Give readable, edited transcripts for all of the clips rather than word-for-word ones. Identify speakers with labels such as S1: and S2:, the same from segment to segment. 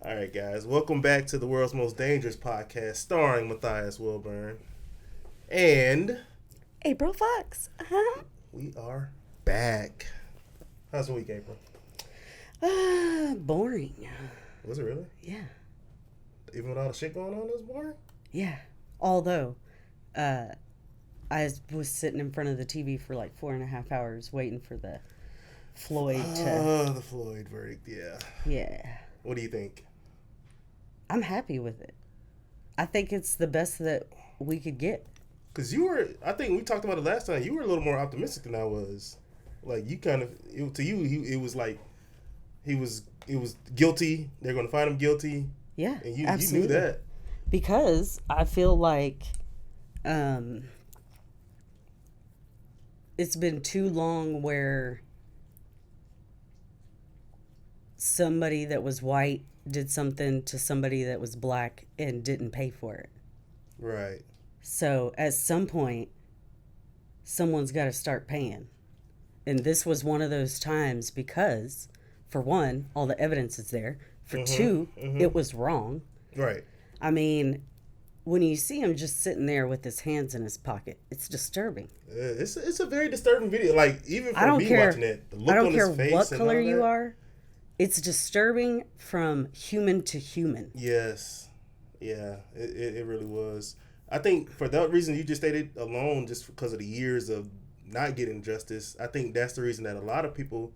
S1: All right, guys. Welcome back to the world's most dangerous podcast, starring Matthias Wilburn, and
S2: April Fox.
S1: we are back. How's the week, April?
S2: Boring.
S1: Was it really?
S2: Yeah.
S1: Even with all the shit going on, it was boring.
S2: Yeah. Although, I was sitting in front of the TV for like 4.5 hours waiting for the Floyd to.
S1: Oh, the Floyd verdict. Yeah.
S2: Yeah.
S1: What do you think?
S2: I'm happy with it. I think it's the best that we could get.
S1: Because I think we talked about it last time. You were a little more optimistic than I was. Like you kind of, to you, it was like it was guilty. They're going to find him guilty.
S2: Yeah,
S1: and you
S2: absolutely.
S1: knew that
S2: because I feel like it's been too long where somebody that was white did something to somebody that was black and didn't pay for it.
S1: Right.
S2: So at some point, someone's got to start paying. And this was one of those times because, for one, all the evidence is there. For two, it was wrong.
S1: Right.
S2: I mean, when you see him just sitting there with his hands in his pocket, it's disturbing.
S1: It's a very disturbing video. Like, even for me watching it, the look
S2: I don't
S1: on
S2: care
S1: his face
S2: what
S1: and
S2: color
S1: all
S2: you
S1: that.
S2: are. It's disturbing from human to human.
S1: Yes. Yeah, it really was. I think for that reason you just stated alone, just because of the years of not getting justice, I think that's the reason that a lot of people,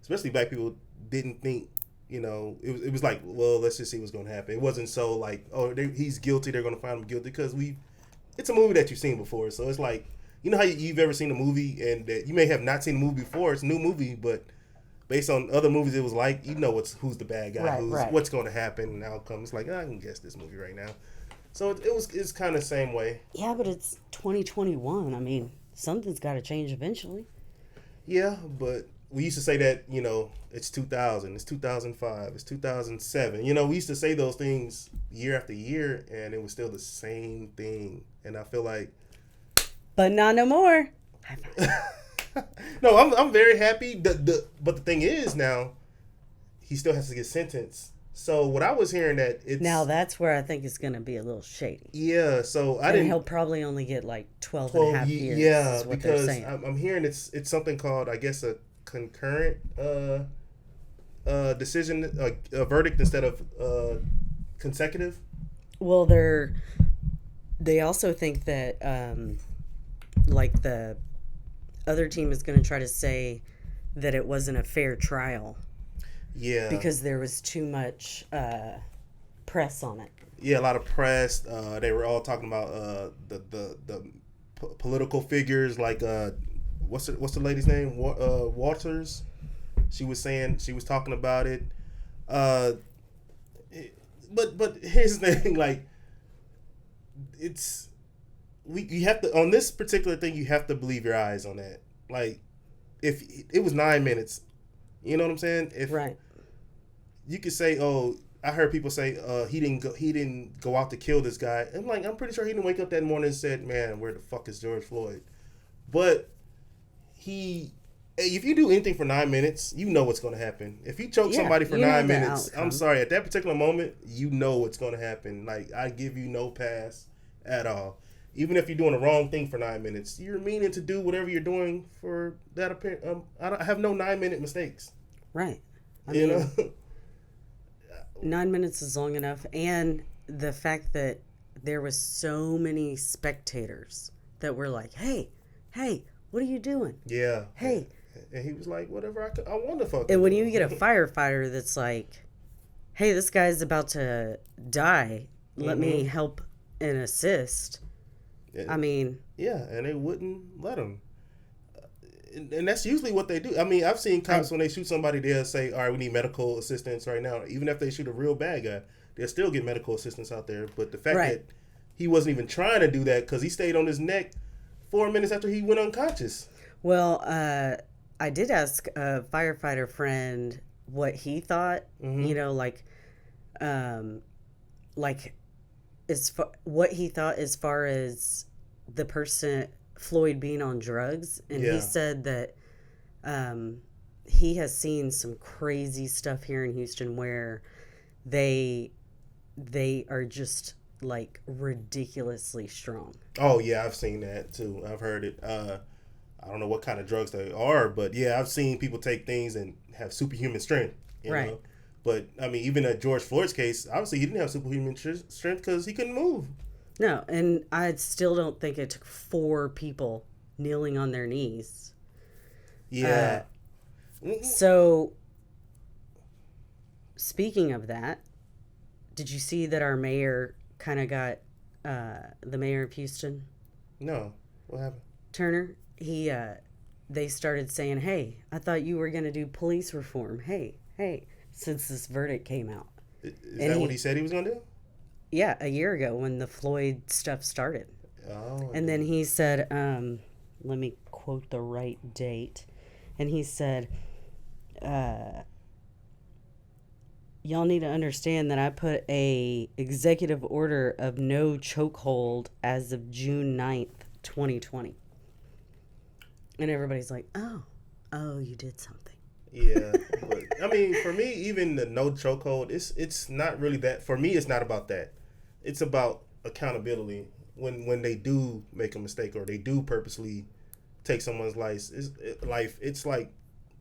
S1: especially black people, didn't think, it was like, well, let's just see what's going to happen. It wasn't so like, oh, he's guilty, they're going to find him guilty, because it's a movie that you've seen before. So it's like, you know how you've ever seen a movie and that you may have not seen the movie before, it's a new movie, but based on other movies, it was like, who's the bad guy, what's going to happen and outcome. It's like, I can guess this movie right now. So it's kind of the same way.
S2: Yeah, but it's 2021. I mean, something's got to change eventually.
S1: Yeah, but we used to say that, it's 2000, it's 2005, it's 2007. We used to say those things year after year, and it was still the same thing. And I feel like...
S2: But not no more.
S1: No, I'm very happy. But the thing is now, he still has to get sentenced. So what I was hearing that it's...
S2: Now that's where I think it's going to be a little shady.
S1: Yeah, so
S2: he'll probably only get like 12 and a half years.
S1: Yeah,
S2: is what
S1: because
S2: they're saying.
S1: I'm hearing it's something called, I guess, a concurrent decision, a verdict instead of consecutive.
S2: Well, they also think that like the other team is going to try to say that it wasn't a fair trial.
S1: Yeah.
S2: Because there was too much press on it.
S1: Yeah, a lot of press. They were all talking about the political figures, like what's the lady's name? Walters. She was talking about it. But here's the thing, like, you have to, on this particular thing, you have to believe your eyes on that. Like, if it was 9 minutes, you know what I'm saying?
S2: Right.
S1: You could say, oh, I heard people say he didn't go out to kill this guy. I'm pretty sure he didn't wake up that morning and said, man, where the fuck is George Floyd? But if you do anything for 9 minutes, you know what's going to happen. If you choke somebody for 9 minutes, I'm sorry, at that particular moment, you know what's going to happen. Like, I give you no pass at all. Even if you're doing the wrong thing for 9 minutes, you're meaning to do whatever you're doing for that. I have no 9-minute mistakes.
S2: Right. I
S1: mean,
S2: 9 minutes is long enough. And the fact that there was so many spectators that were like, hey, what are you doing?
S1: Yeah.
S2: Hey.
S1: And he was like, whatever I want to fuck.
S2: And when you get a firefighter that's like, hey, this guy's about to die, let me help and assist. I mean...
S1: Yeah, and they wouldn't let him. And that's usually what they do. I mean, I've seen cops, when they shoot somebody, they'll say, all right, we need medical assistance right now. Even if they shoot a real bad guy, they'll still get medical assistance out there. But the fact that he wasn't even trying to do that because he stayed on his neck 4 minutes after he went unconscious.
S2: Well, I did ask a firefighter friend what he thought, what he thought as far as the person Floyd being on drugs, and he said that he has seen some crazy stuff here in Houston where they are just like ridiculously strong.
S1: Oh yeah, I've seen that too. I've heard it. I don't know what kind of drugs they are, but yeah, I've seen people take things and have superhuman strength. You
S2: Right.
S1: know, but I mean, even at George Floyd's case, obviously he didn't have superhuman strength because he couldn't move.
S2: No, and I still don't think it took 4 people kneeling on their knees.
S1: Yeah.
S2: So, speaking of that, did you see that our mayor kind of got the mayor of Houston,
S1: No. What happened?
S2: Turner? They started saying, "Hey, I thought you were going to do police reform. Hey, hey," since this verdict came out.
S1: Is
S2: And
S1: that what he said he was gonna do?
S2: Yeah, a year ago when the Floyd stuff started.
S1: Oh.
S2: And then he said, let me quote the right date. And he said, y'all need to understand that I put a executive order of no chokehold as of June 9th, 2020. And everybody's like, oh, you did something.
S1: Yeah, but I mean, for me, even the no chokehold, it's not really that. For me, it's not about that. It's about accountability. When they do make a mistake or they do purposely take someone's life, it's like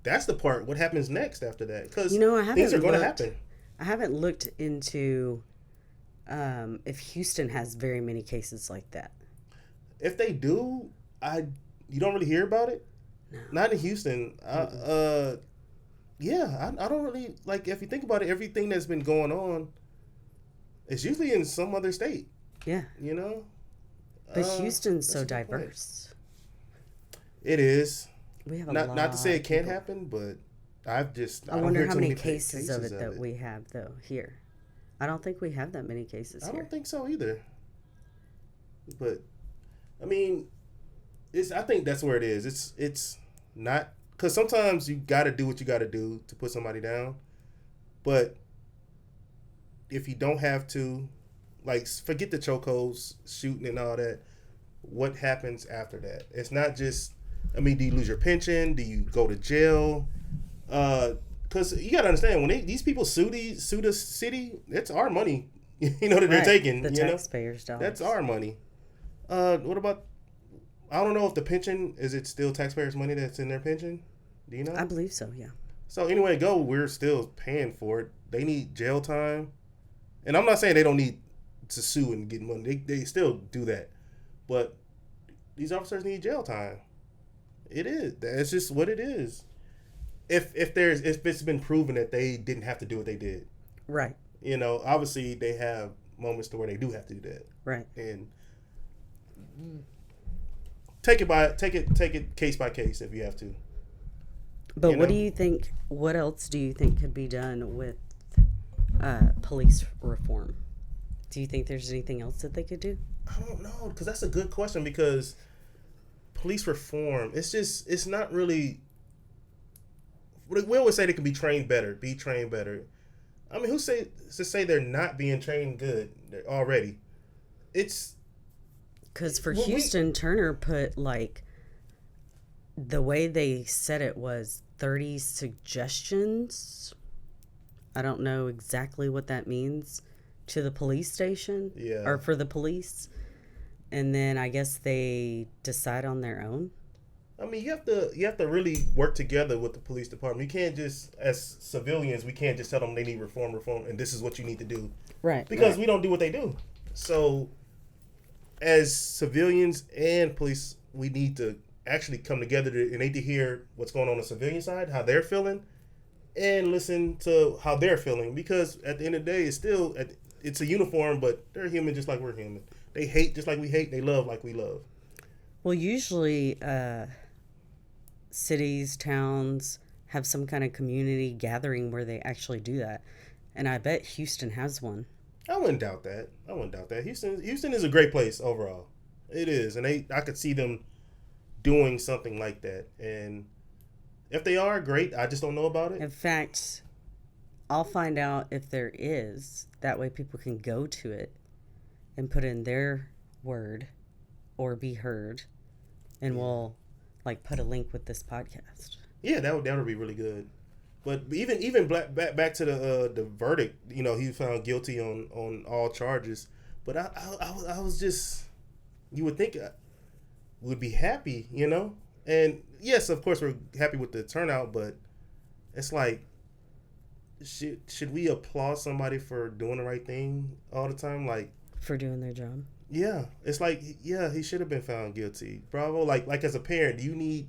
S1: that's the part. What happens next after that? Because things are going to happen.
S2: I haven't looked into if Houston has very many cases like that.
S1: If they do, you don't really hear about it.
S2: No.
S1: Not in Houston. Yeah, I don't really like. If you think about it, everything that's been going on, it's usually in some other state.
S2: Yeah.
S1: You know.
S2: But Houston's so diverse.
S1: It is.
S2: We have
S1: not to say it can't happen, but I
S2: wonder how many cases of it that we have though here. I don't think we have that many cases here.
S1: I don't think so either. But I mean, I think that's where it is. It's not, because sometimes you got to do what you got to do to put somebody down, but if you don't have to, like, forget the chokeholds, shooting and all that. What happens after that? It's not just. I mean, do you lose your pension? Do you go to jail? Because you got to understand, when these people sue the city, it's our money. You know that they're taking.
S2: The taxpayers' dollars.
S1: That's our money. What about? I don't know if the pension, is it still taxpayers' money that's in their pension? Do you know?
S2: I believe so. Yeah.
S1: So anyway, we're still paying for it. They need jail time, and I'm not saying they don't need to sue and get money. They still do that, but these officers need jail time. It is. That's just what it is. If it's been proven that they didn't have to do what they did,
S2: right?
S1: You know, obviously they have moments to where they do have to do that,
S2: right?
S1: And take it case by case if you have to.
S2: But what do you think? What else do you think could be done with police reform? Do you think there's anything else that they could do?
S1: I don't know, because that's a good question. Because police reform, it's not really. We always say they can be trained better. I mean, who's to say they're not being trained good already? It's
S2: because for Houston, Turner put like the way they said it was 30 suggestions. I don't know exactly what that means to the police station, or for the police, and then I guess they decide on their own.
S1: I mean, you have to really work together with the police department. You can't just, as civilians, we can't just tell them they need reform, and this is what you need to do.
S2: Right.
S1: Because we don't do what they do. So, as civilians and police, we need to actually come together and need to hear what's going on the civilian side, how they're feeling, and listen to how they're feeling. Because at the end of the day, it's a uniform, but they're human just like we're human. They hate just like we hate. They love like we love.
S2: Well, usually cities, towns have some kind of community gathering where they actually do that. And I bet Houston has one.
S1: I wouldn't doubt that. Houston is a great place overall. It is. And I could see them doing something like that. And if they are, great. I just don't know about it.
S2: In fact, I'll find out if there is. That way people can go to it and put in their word or be heard. And we'll like put a link with this podcast.
S1: Yeah, that would be really good. But even back to the verdict, you know, he was found guilty on all charges. But I was just, you would think I would be happy, you know? And yes, of course, we're happy with the turnout, but it's like, should we applaud somebody for doing the right thing all the time? Like,
S2: for doing their job.
S1: Yeah, it's like, yeah, he should have been found guilty. Bravo. Like as a parent, do you need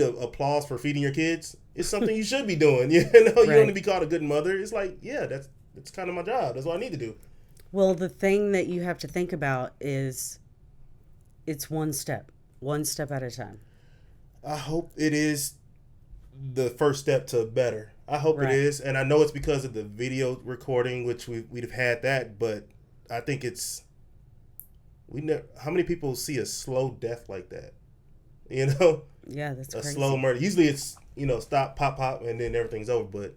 S1: a applause for feeding your kids? It's something you should be doing. You know, you
S2: Right.
S1: want to be called a good mother. It's like, yeah, that's kind of my job. That's what I need to do.
S2: Well, the thing that you have to think about is it's one step at a time.
S1: I hope it is the first step to better. I hope
S2: Right.
S1: it is, and I know it's because of the video recording, which we'd have had that, but I think it's how many people see a slow death like that? You know,
S2: Yeah, that's
S1: a
S2: crazy.
S1: slow murder. Usually it's, you know, stop, pop, pop, and then everything's over. But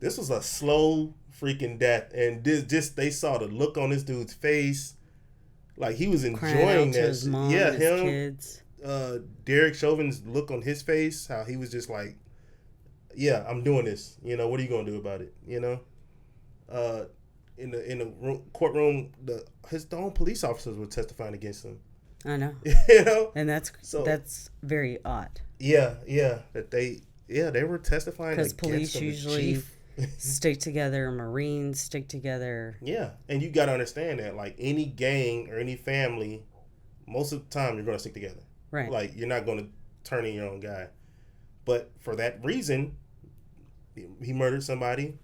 S1: this was a slow freaking death, and just they saw the look on this dude's face, like he was
S2: Crying
S1: enjoying
S2: out to
S1: that.
S2: his mom,
S1: Yeah,
S2: his
S1: him.
S2: kids.
S1: Derek Chauvin's look on his face, how he was just like, yeah, I'm doing this. You know, what are you gonna do about it? You know, in the courtroom, his own police officers were testifying against him.
S2: I know.
S1: You know,
S2: And that's very odd.
S1: yeah, they were testifying
S2: Because
S1: against
S2: police
S1: him, the
S2: usually
S1: chief.
S2: stick together, Marines stick together.
S1: Yeah, and you got to understand that, like any gang or any family, most of the time you're gonna stick together.
S2: Right.
S1: Like you're not gonna turn in your own guy. But for that reason, he murdered somebody.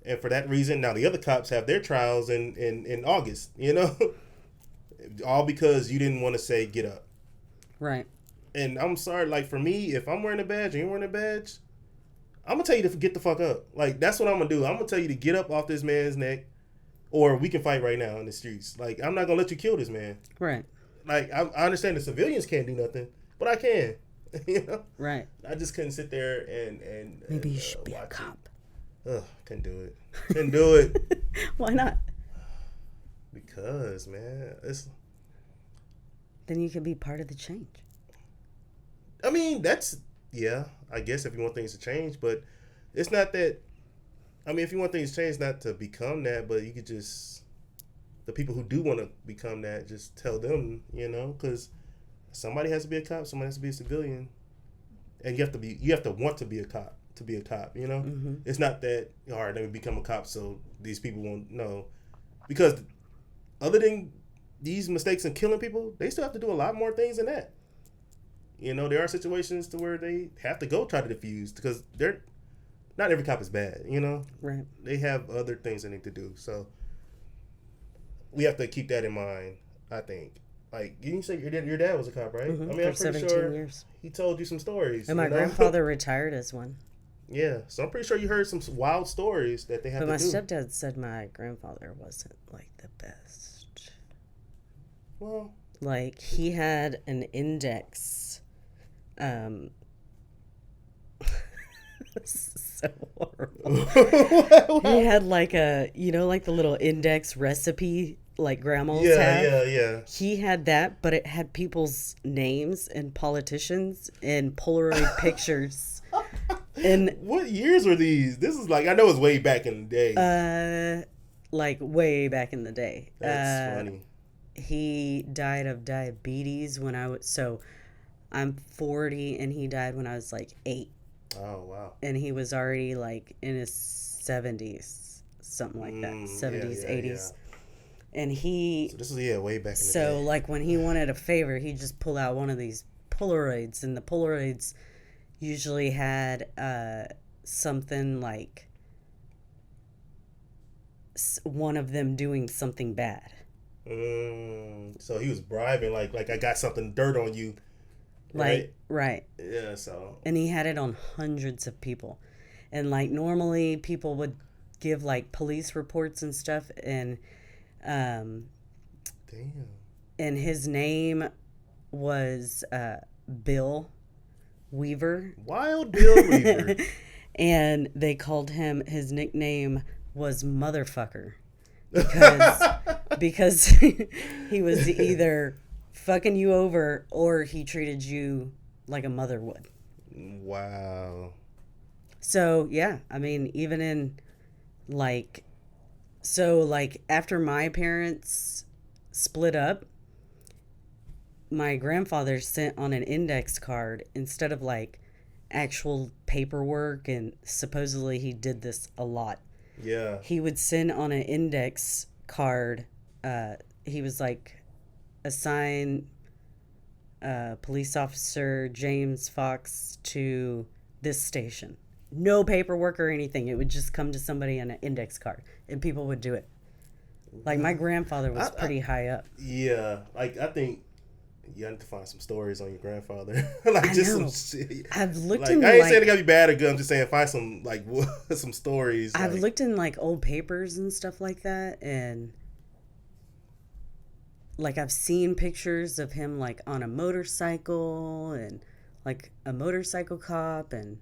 S1: And for that reason, now the other cops have their trials in August, you know? All because you didn't want to say, get up.
S2: Right.
S1: And I'm sorry, like for me, if I'm wearing a badge and you're wearing a badge, I'm going to tell you to get the fuck up. Like, that's what I'm going to do. I'm going to tell you to get up off this man's neck, or we can fight right now in the streets. Like, I'm not going to let you kill this man.
S2: Right.
S1: Like, I understand the civilians can't do nothing, but I can. You know?
S2: Right.
S1: I just couldn't sit there and
S2: Maybe you should be a cop.
S1: Ugh, couldn't do it. Couldn't do it.
S2: Why not?
S1: Because, man,
S2: Then you can be part of the change.
S1: I mean, yeah, I guess if you want things to change, but it's not that, I mean, if you want things to change, not to become that, but you could just, the people who do want to become that, just tell them, you know, because somebody has to be a cop, somebody has to be a civilian, and you have to want to be a cop, you know?
S2: Mm-hmm.
S1: It's not that, all right, let me become a cop so these people won't know. Because other than these mistakes and killing people, they still have to do a lot more things than that. You know, there are situations to where they have to go try to defuse because not every cop is bad, you know?
S2: Right.
S1: They have other things they need to do. So we have to keep that in mind, I think. Like, you say your dad was a cop, right?
S2: Mm-hmm.
S1: I mean,
S2: For
S1: I'm pretty
S2: 17
S1: sure
S2: years.
S1: he told you some stories.
S2: And my grandfather retired as one.
S1: Yeah, so I'm pretty sure you heard some wild stories that they have
S2: But
S1: to
S2: my
S1: do.
S2: stepdad said my grandfather wasn't, like, the best.
S1: Well,
S2: Like, he had an index. So horrible. He had, like, like the little index recipe, like grandmas have.
S1: yeah.
S2: He had that, but it had people's names and politicians and Polaroid pictures. And
S1: What years were these? This is like, I know it's way back in the day.
S2: like way back in the day.
S1: That's funny.
S2: He died of diabetes when I'm 40 and he died when I was like 8.
S1: Oh, wow.
S2: And he was already like in his 70s, something like that. 70s, 80s.
S1: Yeah.
S2: And he
S1: So this is, way back in the day.
S2: So, like, when he wanted a favor, he'd just pull out one of these Polaroids, and the Polaroids usually had something like one of them doing something bad.
S1: So he was bribing, like I got something dirt on you, right?
S2: Right.
S1: Yeah, so.
S2: And he had it on hundreds of people. And, like, normally people would give, like, police reports and stuff, and
S1: Damn.
S2: and his name was Bill Weaver.
S1: Wild Bill Weaver.
S2: And they called him, his nickname was Motherfucker. Because he was either fucking you over or he treated you like a mother would.
S1: Wow.
S2: So, yeah, I mean, even in like, so like after my parents split up, my grandfather sent on an index card instead of like actual paperwork, and supposedly he did this a lot.
S1: Yeah.
S2: He would send on an index card. He was like, assign police officer James Fox to this station. No paperwork or anything. It would just come to somebody on an index card, and people would do it. Like my grandfather was pretty high up.
S1: Yeah. Like I think you have to find some stories on your grandfather. Like
S2: I
S1: just
S2: know.
S1: some shit.
S2: I've looked
S1: Like
S2: in
S1: I ain't
S2: like
S1: saying it gotta be bad or good. I'm just saying find some like some stories.
S2: I've
S1: like,
S2: looked in like old papers and stuff like that, and like I've seen pictures of him like on a motorcycle and like a motorcycle cop, and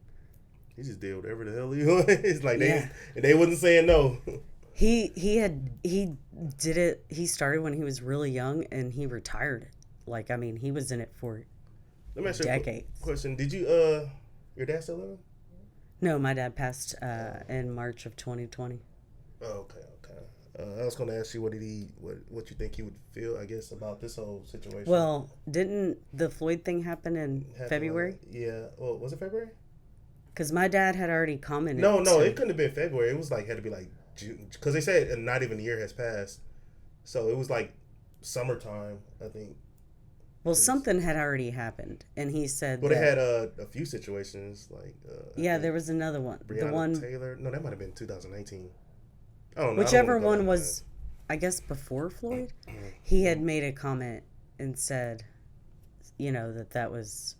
S1: he just did whatever the hell he was. Like
S2: yeah.
S1: they wasn't saying no.
S2: He did it. He started when he was really young, and he retired. Like, I mean, he was in it for
S1: Let me ask you
S2: decades.
S1: a question. Did you your dad still living?
S2: No, my dad passed in March of 2020.
S1: Oh, okay. I was gonna ask you what you think he would feel, I guess, about this whole situation.
S2: Well, didn't the Floyd thing happen in February?
S1: Yeah. Well, was it February?
S2: Because my dad had already commented.
S1: No, it couldn't have been February. It was like had to be like June, because they said not even a year has passed, so it was like summertime, I think.
S2: Well, something had already happened, and he said.
S1: Well, they had a few situations like.
S2: Yeah, there was another one.
S1: Breonna
S2: the one
S1: Taylor. No, that might have been 2019. I don't know.
S2: Whichever one was, I guess, before Floyd, he had made a comment and said, you know, that was.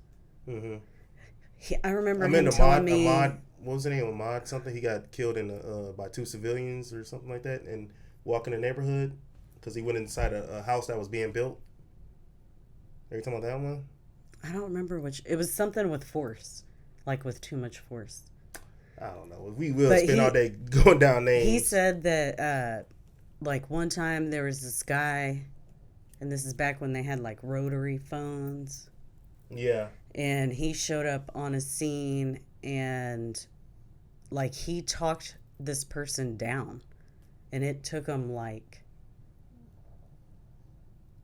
S1: Mm-hmm.
S2: I remember him telling me.
S1: Ahmad, what was the name? Ahmad something. He got killed by two civilians or something like that, and walking the neighborhood because he went inside a house that was being built. Are you talking about that one?
S2: I don't remember which. It was something with force, like with too much force.
S1: I don't know. We will spend all day going down names.
S2: He said that, like, one time there was this guy, and this is back when they had, like, rotary phones.
S1: Yeah.
S2: And he showed up on a scene, and, like, he talked this person down. And it took him, like,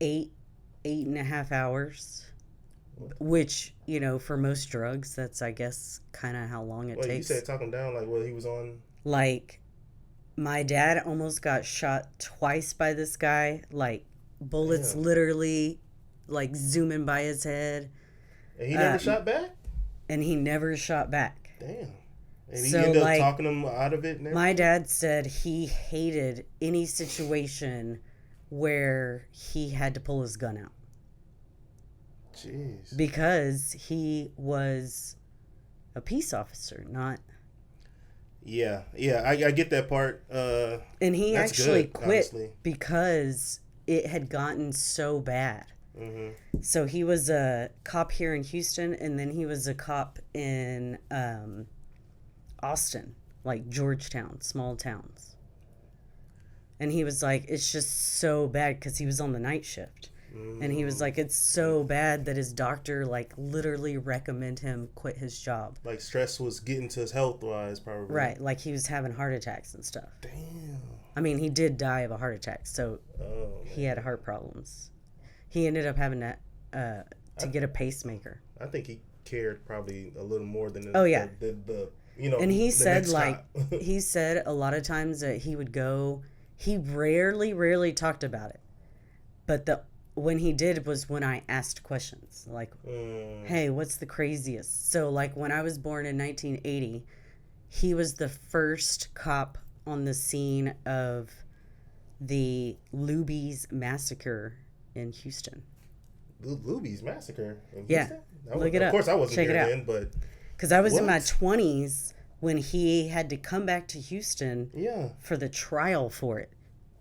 S2: 8.5 hours. Which, you know, for most drugs, that's, I guess, kind of how long it takes.
S1: You said talking down, like, what he was on?
S2: Like, my dad almost got shot twice by this guy. Like, bullets literally, like, zooming by his head.
S1: And he never shot back?
S2: And he never shot back.
S1: Damn. And he ended up talking him out of it and everything?
S2: My dad said he hated any situation where he had to pull his gun out.
S1: Jeez.
S2: Because he was a peace officer, not.
S1: Yeah, I get that part.
S2: And he actually quit because it had gotten so bad. Mm-hmm. So he was a cop here in Houston, and then he was a cop in Austin, like Georgetown, small towns. And he was like, it's just so bad because he was on the night shift. And he was like, it's so bad that his doctor, like, literally recommend him quit his job.
S1: Like, stress was getting to his health-wise, probably.
S2: Right, like he was having heart attacks and stuff.
S1: Damn.
S2: I mean, he did die of a heart attack, so he had heart problems. He ended up having to get a pacemaker.
S1: I think he cared probably a little more than
S2: the you know. And he said, like,
S1: cop.
S2: He said a lot of times that he would go, he rarely talked about it. But when he did was when I asked questions like, hey, what's the craziest? So, like, when I was born in 1980, he was the first cop on the scene of the Luby's massacre in Houston.
S1: Luby's massacre in
S2: Houston? Yeah. Look it up.
S1: Of course, I wasn't
S2: Check
S1: there
S2: it out.
S1: then, but...
S2: Because I was in my 20s when he had to come back to Houston for the trial for it.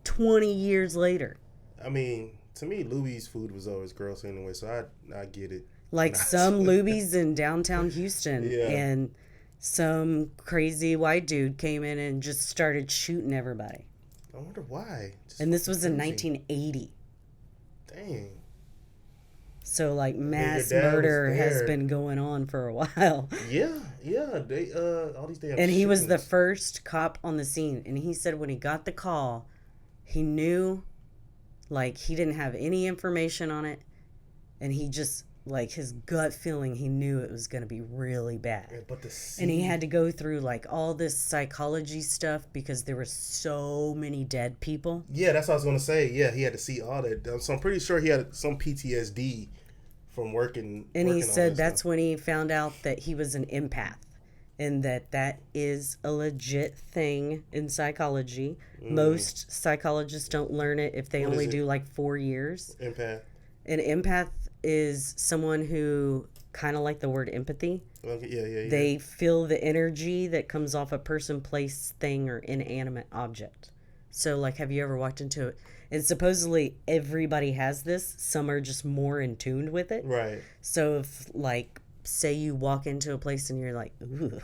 S2: 20 years later.
S1: I mean... To me, Luby's food was always gross anyway, so I get it.
S2: Like some Luby's in downtown Houston, and some crazy white dude came in and just started shooting everybody.
S1: I wonder why.
S2: And this was in 1980.
S1: Dang.
S2: So like
S1: And your
S2: mass
S1: dad was
S2: murder has
S1: there.
S2: been going on for a while.
S1: Yeah, yeah. They all these damn
S2: And he was the
S1: shootings.
S2: first cop on the scene. And he said when he got the call, he knew, like, he didn't have any information on it. And he just, like, his gut feeling, he knew it was going to be really bad.
S1: Yeah, but
S2: And he had to go through, like, all this psychology stuff because there were so many dead people.
S1: Yeah, that's what I was gonna say. Yeah, he had to see all that. So I'm pretty sure he had some PTSD from working.
S2: And he
S1: Working all
S2: said
S1: that
S2: that's
S1: stuff.
S2: when he found out that he was an empath. And that is a legit thing in psychology. Most psychologists don't learn it if they
S1: What
S2: only
S1: is it?
S2: do like 4 years.
S1: Empath.
S2: An empath is someone who, kind of like the word empathy,
S1: Okay, yeah.
S2: they feel the energy that comes off a person, place, thing, or inanimate object. So, like, have you ever walked into it? And supposedly everybody has this. Some are just more in tune with it.
S1: Right.
S2: So, if, like, say you walk into a place and you're like, ooh,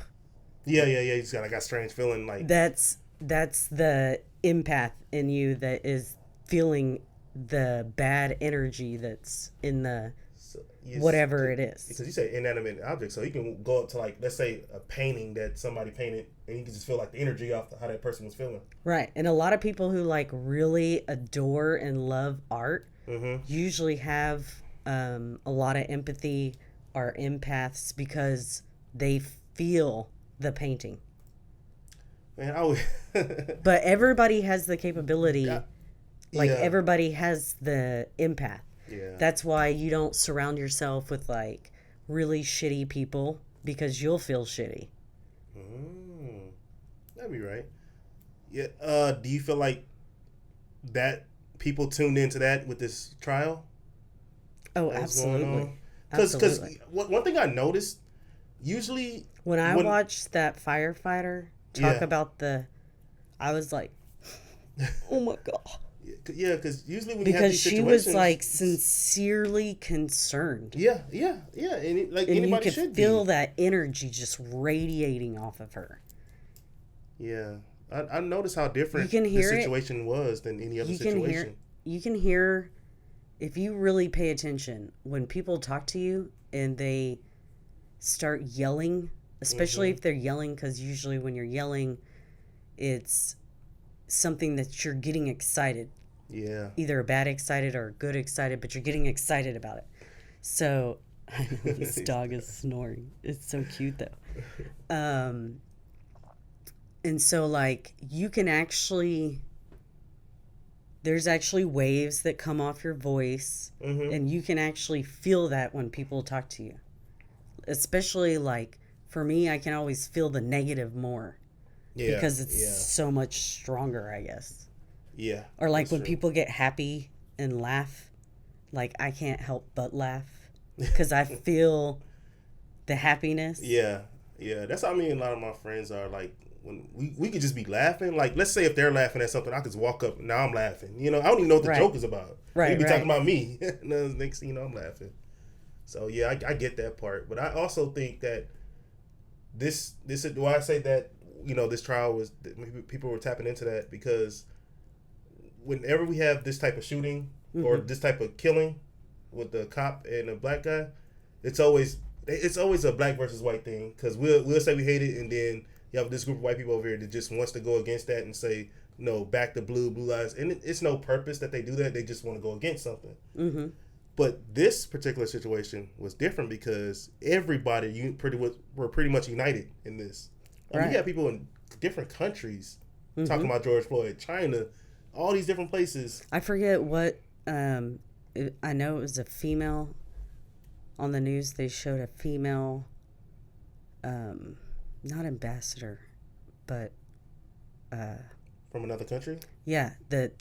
S1: Yeah. You just got like a strange feeling like.
S2: that's the empath in you that is feeling the bad energy that's in the
S1: So,
S2: whatever it is.
S1: Because you say inanimate object, so you can go up to like, let's say a painting that somebody painted, and you can just feel like the energy off how that person was feeling.
S2: Right. And a lot of people who like really adore and love art usually have a lot of empathy, are empaths because they feel the painting.
S1: Man, I would.
S2: But everybody has the capability, like
S1: yeah.
S2: everybody has the empath.
S1: Yeah.
S2: That's why you don't surround yourself with like really shitty people because you'll feel shitty.
S1: That'd be right. Yeah. Do you feel like that people tuned into that with this trial?
S2: Oh, absolutely.
S1: Because one thing I noticed, usually
S2: when I watched that firefighter talk
S1: Yeah.
S2: about I was like, oh my God.
S1: Yeah, because usually when you have
S2: Because
S1: these
S2: she
S1: situations,
S2: was like sincerely concerned.
S1: yeah, and like
S2: And you
S1: anybody
S2: could
S1: should
S2: feel
S1: be.
S2: that energy just radiating off of her.
S1: Yeah, I noticed how different
S2: You can hear
S1: this
S2: it.
S1: situation was than any other
S2: You can
S1: situation.
S2: hear, if you really pay attention, when people talk to you and they start yelling, especially if they're yelling, because usually when you're yelling, it's something that you're getting excited.
S1: Yeah.
S2: Either a bad excited or a good excited, but you're getting excited about it. So, I know this dog is snoring. It's so cute though. And so like you can actually, there's actually waves that come off your voice and you can actually feel that when people talk to you. Especially like for me, I can always feel the negative more.
S1: Yeah.
S2: Because it's so much stronger, I guess.
S1: Yeah.
S2: Or like
S1: that's
S2: when
S1: true.
S2: people get happy and laugh, like I can't help but laugh because I feel the happiness.
S1: Yeah. That's how me and a lot of my friends are. Like when we could just be laughing. Like let's say if they're laughing at something, I could just walk up. Now I'm laughing. You know, I don't even know what the
S2: Right.
S1: joke is about.
S2: Right,
S1: They be
S2: right.
S1: talking about me. And then next thing you know, I'm laughing. So yeah, I get that part. But I also think that this is why I say that, you know, this trial was, people were tapping into that, because whenever we have this type of shooting or this type of killing with the cop and the black guy, it's always a black versus white thing, because we'll say we hate it, and then you have this group of white people over here that just wants to go against that and say, no, back the blue lives, and it's no purpose that they do that. They just want to go against something. But this particular situation was different because everybody were pretty much united in this. I mean, you have people in different countries talking about George Floyd, China, all these different places.
S2: I forget what, I know it was a female on the news. They showed a female, not ambassador, but
S1: From another country?
S2: yeah, that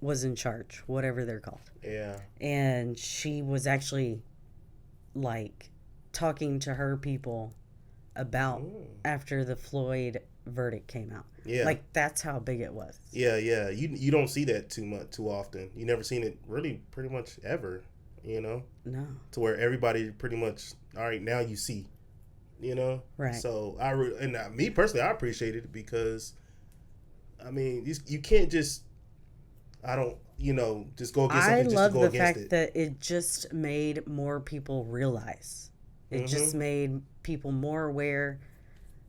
S2: was in charge, whatever they're called.
S1: Yeah.
S2: And she was actually like talking to her people about after the Floyd verdict came out.
S1: Yeah.
S2: Like that's how big it was.
S1: Yeah. You don't see that too often. You never seen it really pretty much ever, you know?
S2: No.
S1: To where everybody pretty much, all right, now you see, you know?
S2: Right.
S1: So me personally, I appreciate it because, I mean, you can't just, just go against
S2: I
S1: something just to
S2: love
S1: go
S2: the
S1: against
S2: fact
S1: it.
S2: that it just made more people realize. It just made people more aware,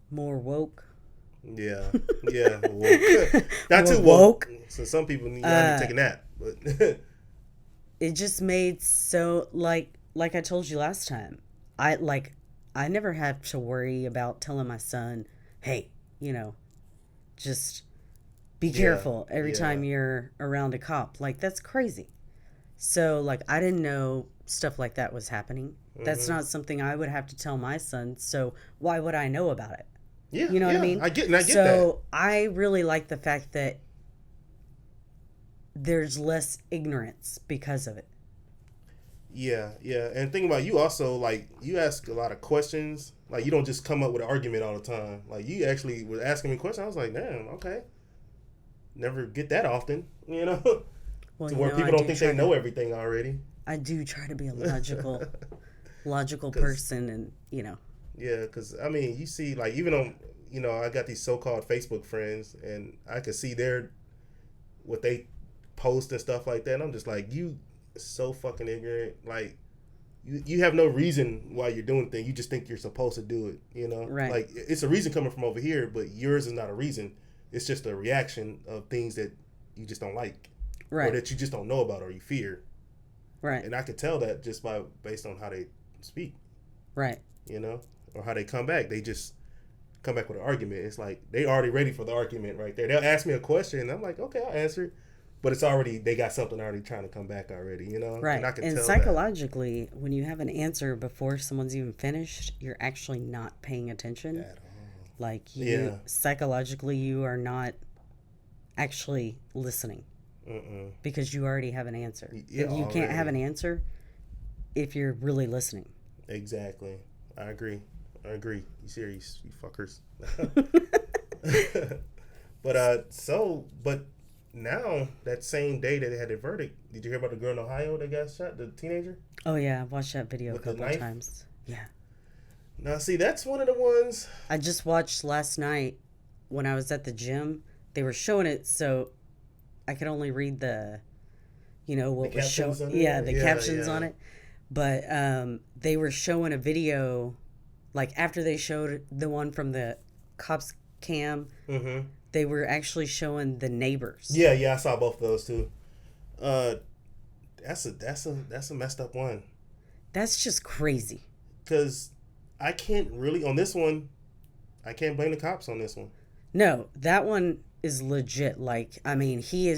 S2: more woke.
S1: Yeah, yeah, woke. Not
S2: More
S1: too woke.
S2: woke.
S1: So some people need to take a nap, but
S2: It just made so like I told you last time. I never have to worry about telling my son, "Hey, just be
S1: yeah,
S2: careful every
S1: yeah.
S2: time you're around a cop." Like that's crazy. So like I didn't know stuff like that was happening. That's not something I would have to tell my son. So why would I know about it?
S1: Yeah,
S2: You know what I
S1: yeah,
S2: mean?
S1: I get that.
S2: So I really like the fact that there's less ignorance because of it.
S1: Yeah, yeah. And think about you also like you ask a lot of questions. Like you don't just come up with an argument all the time. Like you actually were asking me questions. I was like, damn, okay. Never get that often,
S2: Well,
S1: to where people don't think they know everything already.
S2: I do try to be a logical
S1: Cause
S2: person, and
S1: yeah, because I mean, you see, like even on I got these so-called Facebook friends, and I could see their what they post and stuff like that. And I'm just like, you so fucking ignorant. Like you have no reason why you're doing things. You just think you're supposed to do it.
S2: right,
S1: Like it's a reason coming from over here, but yours is not a reason. It's just a reaction of things that you just don't like, or
S2: right,
S1: that you just don't know about, or you fear.
S2: right,
S1: And I could tell that just based on how they speak,
S2: right,
S1: or how they come back. They just come back with an argument. It's like they already ready for the argument right there. They'll ask me a question, and I'm like, okay, I'll answer it. But it's already they got something already trying to come back already.
S2: right.
S1: And I can
S2: And
S1: tell that.
S2: psychologically, when you have an answer before someone's even finished, you're actually not paying attention.
S1: At all.
S2: Like
S1: Yeah.
S2: psychologically, you are not actually listening because you already have an answer.
S1: Yeah,
S2: You can't have an
S1: already.
S2: answer if you're really listening.
S1: Exactly. I agree. You serious, you fuckers. But now that same day that they had the verdict, did you hear about the girl in Ohio that got shot, the teenager
S2: Oh yeah, I've watched that video a
S1: with the
S2: couple of
S1: knife?
S2: times. Yeah.
S1: Now, see, that's one of the ones.
S2: I just watched last night when I was at the gym. They were showing it, so I could only read what
S1: The
S2: was shown.
S1: captions on it?
S2: Yeah, the
S1: Yeah,
S2: captions
S1: yeah.
S2: on it. But they were showing a video, like after they showed the one from the cops cam,
S1: Mm-hmm.
S2: they were actually showing the neighbors.
S1: Yeah, yeah, I saw both of those too. Uh, that's a messed up one.
S2: That's just crazy.
S1: Because I can't really on this one. I can't blame the cops on this one.
S2: No, that one is legit. Like, I mean, he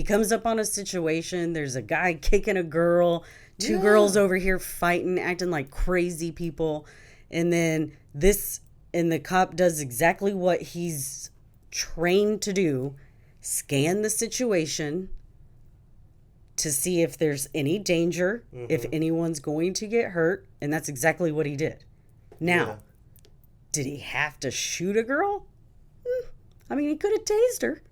S2: comes up on a situation. There's a guy kicking a girl, two girls over here fighting, acting like crazy people. And then and the cop does exactly what he's trained to do, scan the situation to see if there's any danger, if anyone's going to get hurt. And that's exactly what he did. Now, did he have to shoot a girl? I mean, he could have tased her.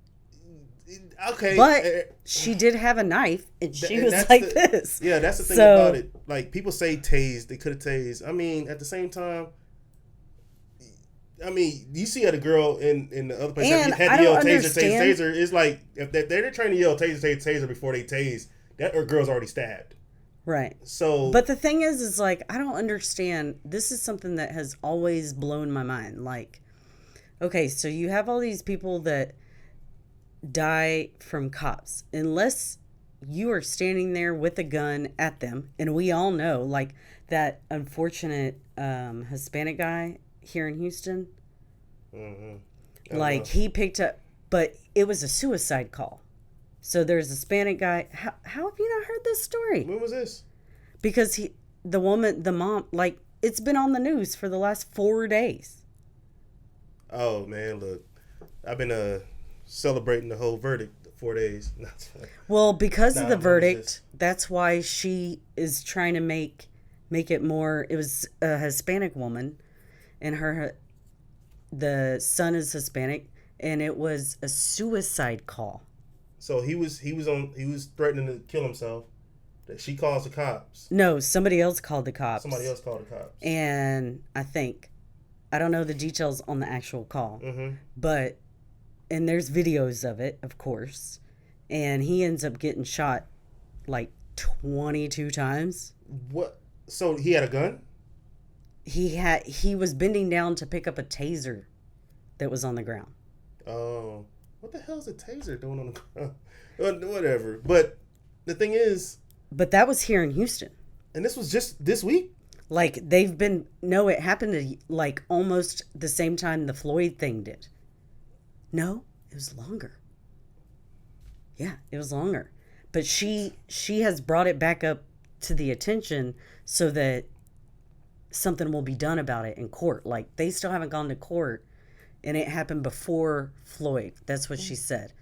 S1: Okay,
S2: But she did have a knife, and she
S1: and
S2: was
S1: that's
S2: like
S1: the-
S2: this.
S1: Yeah, that's the thing
S2: So-
S1: about it. Like people say tased, they could have tased. I mean, at the same time, I mean, you see at a girl in the other place
S2: And
S1: had
S2: I
S1: to yell
S2: don't
S1: taser,
S2: understand-
S1: taser. It's like if they're trying to yell taser before they tase, that girl's already stabbed.
S2: Right.
S1: So,
S2: But the thing is like, I don't understand. This is something that has always blown my mind. Like, okay, so you have all these people that die from cops. Unless you are standing there with a gun at them, and we all know, like, that unfortunate Hispanic guy here in Houston, like, he picked up, but it was a suicide call. So there's a Hispanic guy. How have you not heard this story?
S1: when was this?
S2: Because the mom, like, it's been on the news for the last 4 days.
S1: Oh man, look, I've been celebrating the whole verdict 4 days.
S2: Well, because of the
S1: Nah, what was
S2: verdict,
S1: this?
S2: that's why she is trying to make it more. It was a Hispanic woman, and the son is Hispanic, and it was a suicide call.
S1: So he was threatening to kill himself. That she calls the cops.
S2: No, somebody else called the cops.
S1: Somebody else called the cops.
S2: And I don't know the details on the actual call, but and there's videos of it, of course, and he ends up getting shot like 22 times.
S1: What? So he had a gun?
S2: He was bending down to pick up a taser that was on the ground.
S1: Oh, what the hell is a taser doing on the ground? Whatever. But the thing is,
S2: but that was here in Houston.
S1: And this was just this week?
S2: Like, it happened like almost the same time the Floyd thing did. No, it was longer. Yeah, it was longer. But she has brought it back up to the attention so that something will be done about it in court. Like, they still haven't gone to court, and it happened before Floyd. That's what she said.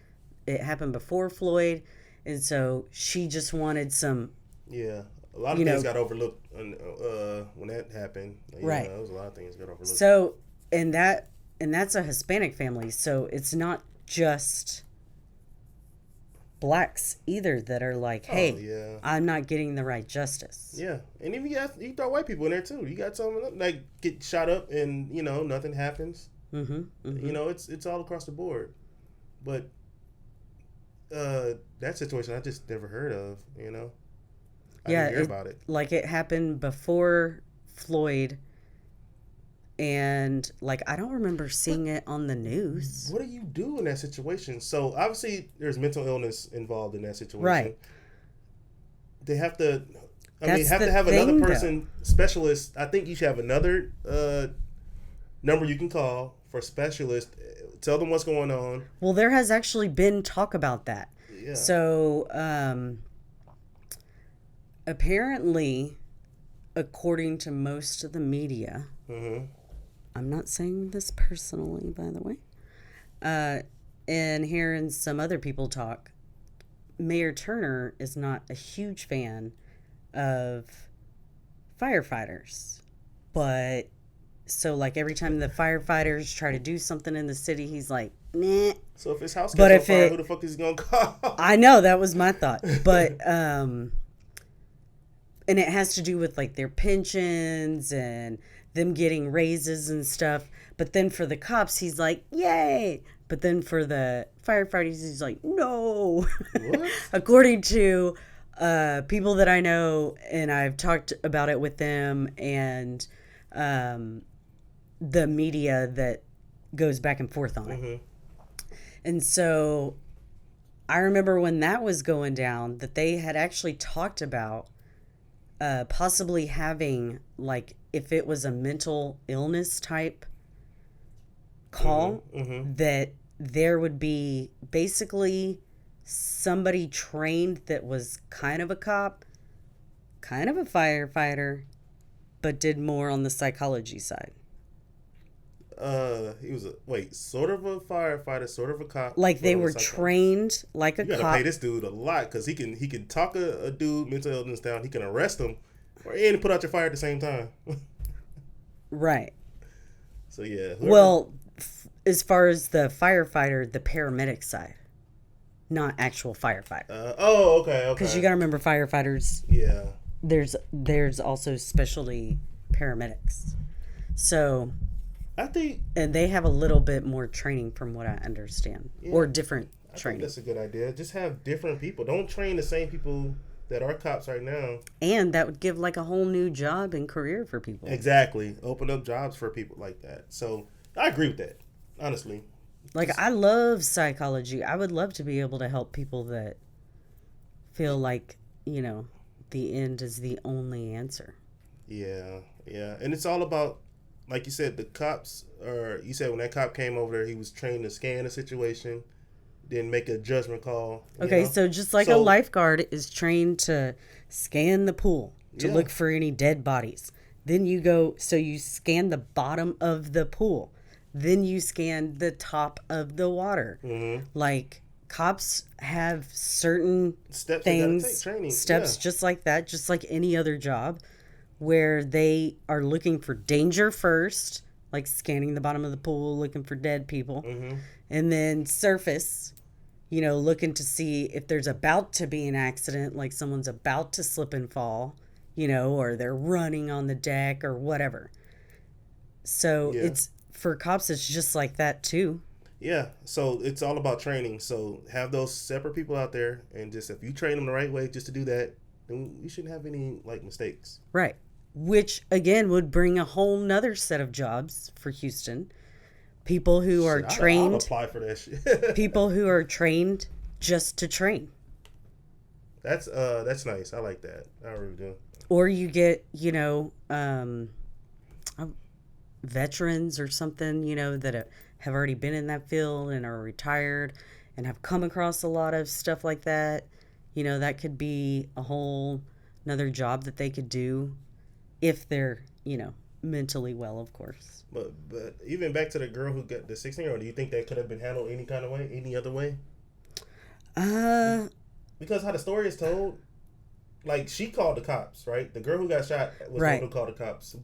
S2: It happened before Floyd, and so she just wanted some...
S1: Yeah. A lot of things got overlooked when that happened.
S2: Right.
S1: There was a lot of things got overlooked.
S2: So, and that's a Hispanic family, so it's not just blacks either that are like, hey, I'm not getting the right justice.
S1: Yeah. And even you throw white people in there too. You got some like get shot up and, nothing happens.
S2: Mm-hmm, mm-hmm.
S1: It's all across the board. But that situation I just never heard of, I didn't hear about it.
S2: Like, it happened before Floyd, and like, I don't remember seeing it on the news.
S1: What do you do in that situation? So obviously there's mental illness involved in that situation.
S2: Right.
S1: They have to have another person, specialist. I think you should have another number you can call for specialist. Tell them what's going on.
S2: Well, there has actually been talk about that.
S1: Yeah.
S2: So, apparently, according to most of the media, I'm not saying this personally, by the way, and hearing some other people talk, Mayor Turner is not a huge fan of firefighters. But, so like every time the firefighters try to do something in the city, he's like, nah.
S1: So if his house catches on fire, who the fuck is he gonna call?
S2: I know, that was my thought. But, and it has to do with like their pensions and them getting raises and stuff. But then for the cops, he's like, yay. But then for the firefighters, he's like, no.
S1: What?
S2: According to people that I know, and I've talked about it with them, and the media that goes back and forth on it. And so I remember when that was going down, that they had actually talked about possibly having, like, if it was a mental illness type call, that there would be basically somebody trained that was kind of a cop, kind of a firefighter, but did more on the psychology side.
S1: He was sort of a firefighter, sort of a cop.
S2: Like, they were trained like a cop. You gotta
S1: pay this dude a lot, because he can talk a dude mental illness down. He can arrest him, and put out your fire at the same time.
S2: Right.
S1: So yeah.
S2: Well, as far as the firefighter, the paramedic side, not actual firefighter.
S1: Okay.
S2: Because you gotta remember, firefighters.
S1: Yeah.
S2: There's also specialty paramedics. So.
S1: I think,
S2: and they have a little bit more training, from what I understand, or different training.
S1: I think that's a good idea. Just have different people. Don't train the same people that are cops right now.
S2: And that would give like a whole new job and career for people.
S1: Exactly. Open up jobs for people like that. So I agree with that, honestly.
S2: Like, I love psychology. I would love to be able to help people that feel like, the end is the only answer.
S1: Yeah. And it's all about, like you said, the cops, or you said when that cop came over there, he was trained to scan the situation, then make a judgment call.
S2: Okay, so just like a lifeguard is trained to scan the pool to look for any dead bodies. Then you scan the bottom of the pool. Then you scan the top of the water. Like, cops have certain
S1: steps
S2: just like that, just like any other job, where they are looking for danger first, like scanning the bottom of the pool, looking for dead people, and then surface, looking to see if there's about to be an accident, like someone's about to slip and fall, or they're running on the deck or whatever. So it's, for cops, it's just like that too.
S1: Yeah, so it's all about training. So have those separate people out there, and just if you train them the right way, just to do that, then you shouldn't have any like mistakes.
S2: Right. Which again would bring a whole nother set of jobs for Houston. People who are
S1: Shit, I'll
S2: trained,
S1: apply for that shit.
S2: people who are trained just to train.
S1: That's nice. I like that. I really do.
S2: Or you get, veterans or something, that have already been in that field and are retired and have come across a lot of stuff like that. That could be a whole another job that they could do if they're, mentally well, of course.
S1: But even back to the girl who got the 16-year-old, do you think that could have been handled any kind of way, any other way? Because how the story is told, like she called the cops, right? The girl who got shot was the one who called the cops,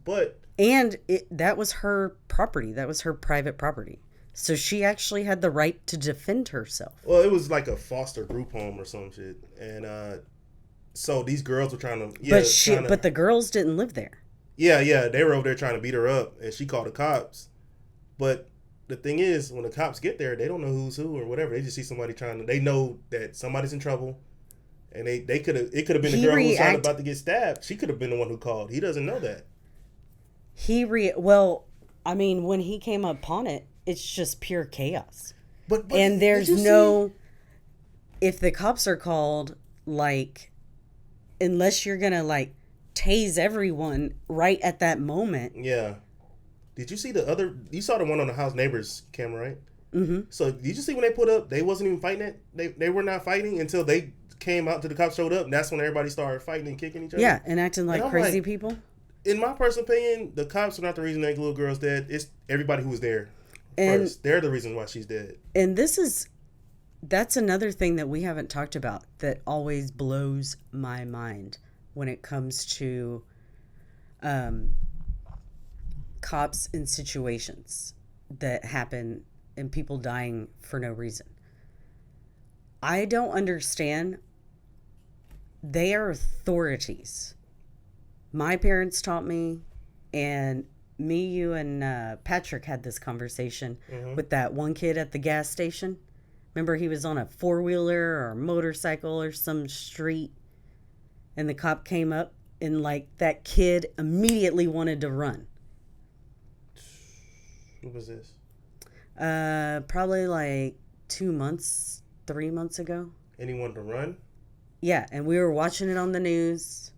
S2: and that was her property. That was her private property. So she actually had the right to defend herself.
S1: Well, it was like a foster group home or some shit, and so these girls were trying to.
S2: But the girls didn't live there.
S1: Yeah, they were over there trying to beat her up, and she called the cops. But the thing is, when the cops get there, they don't know who's who or whatever. They just see somebody trying to. They know that somebody's in trouble, and they could have. It could have been the girl who was about to get stabbed. She could have been the one who called. He doesn't know that.
S2: Well, I mean, when he came upon it, it's just pure chaos.
S1: But
S2: and there's if the cops are called, like, unless you're gonna like tase everyone right at that moment.
S1: Yeah. Did you see you saw the one on the house neighbors camera, right?
S2: Mm-hmm.
S1: So did you see when they put up, they wasn't even fighting it? They were not fighting until they came out to the cops showed up, and that's when everybody started fighting and kicking each other.
S2: Yeah, and acting like crazy people.
S1: In my personal opinion, the cops are not the reason that little girl's dead. It's everybody who was there first. They're the reason why she's dead.
S2: And that's another thing that we haven't talked about that always blows my mind when it comes to cops in situations that happen and people dying for no reason. I don't understand. They are authorities. My parents taught me, and you and Patrick had this conversation with that one kid at the gas station. Remember, he was on a 4-wheeler or a motorcycle or some street, and the cop came up, and like that kid immediately wanted to run.
S1: What was this?
S2: Probably like 2 months, 3 months ago.
S1: And he wanted to run?
S2: Yeah, and we were watching it on the news.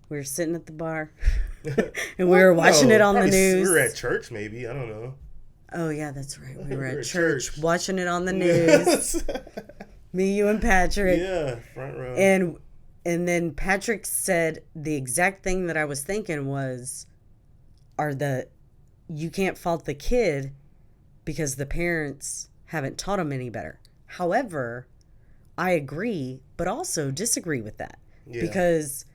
S2: We were sitting at the bar, and we were watching it on the news.
S1: We were at church, maybe. I don't know.
S2: Oh, yeah, that's right. We were at church watching it on the news. Me, you, and Patrick.
S1: Yeah, front row.
S2: And then Patrick said the exact thing that I was thinking was, you can't fault the kid because the parents haven't taught him any better. However, I agree, but also disagree with that. Yeah. Because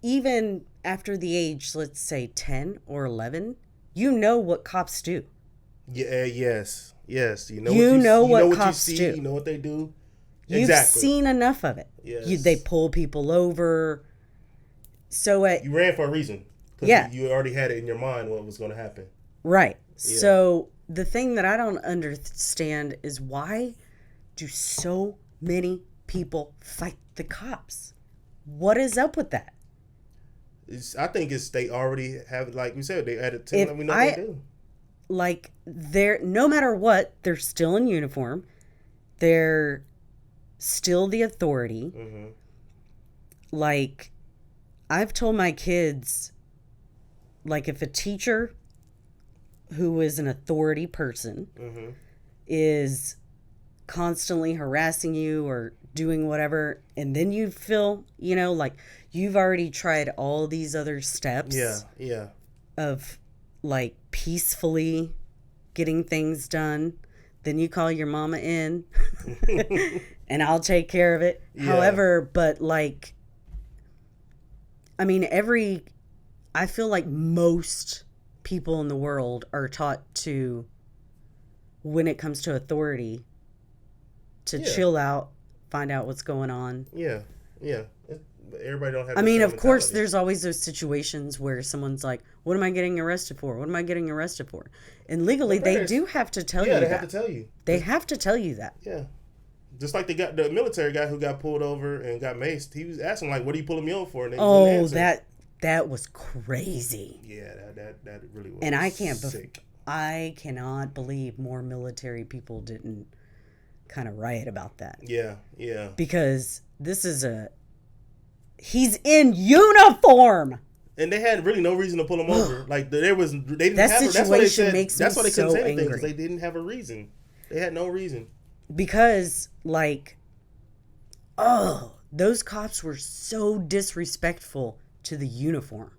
S2: even after the age, let's say 10 or 11, you know what cops do.
S1: Yeah, yes. You
S2: know what cops do.
S1: You know what they do.
S2: You've seen enough of it.
S1: Yes.
S2: They pull people over. So
S1: you ran for a reason.
S2: Yeah.
S1: You already had it in your mind what was going to happen.
S2: Right. Yeah. So the thing that I don't understand is why do so many people fight the cops? What is up with that?
S1: I think they already have, like we said, they added to them. We know what they do.
S2: Like, no matter what, they're still in uniform. They're still the authority. Mm-hmm. Like, I've told my kids, like, if a teacher who is an authority person is constantly harassing you or doing whatever, and then you feel, like you've already tried all these other steps of like peacefully getting things done, then you call your mama in and I'll take care of it. However, but like, I mean, I feel like most people in the world are taught to, when it comes to authority, to chill out, find out what's going on.
S1: Yeah. But everybody don't have.
S2: I
S1: the
S2: mean,
S1: same
S2: of course,
S1: mentality.
S2: there's always those situations where someone's like, "What am I getting arrested for? What am I getting arrested for?" And legally,
S1: But
S2: they
S1: there's-
S2: do have to tell
S1: yeah,
S2: you
S1: they have to
S2: that.
S1: tell you.
S2: They have to tell you that.
S1: Yeah. Just like they got the military guy who got pulled over and got maced. He was asking like, "What are you pulling me over for?" And they wouldn't
S2: Oh,
S1: answer.
S2: that was crazy.
S1: Yeah, that really was.
S2: And
S1: sick.
S2: I cannot believe more military people didn't kind of riot about that.
S1: Yeah.
S2: Because he's in uniform.
S1: And they had really no reason to pull him over. Like they didn't
S2: That
S1: have.
S2: situation
S1: That's why they said.
S2: makes
S1: That's
S2: me
S1: why they couldn't
S2: so
S1: say anything
S2: angry.
S1: because they didn't have a reason. They had no reason.
S2: Because like, those cops were so disrespectful to the uniform.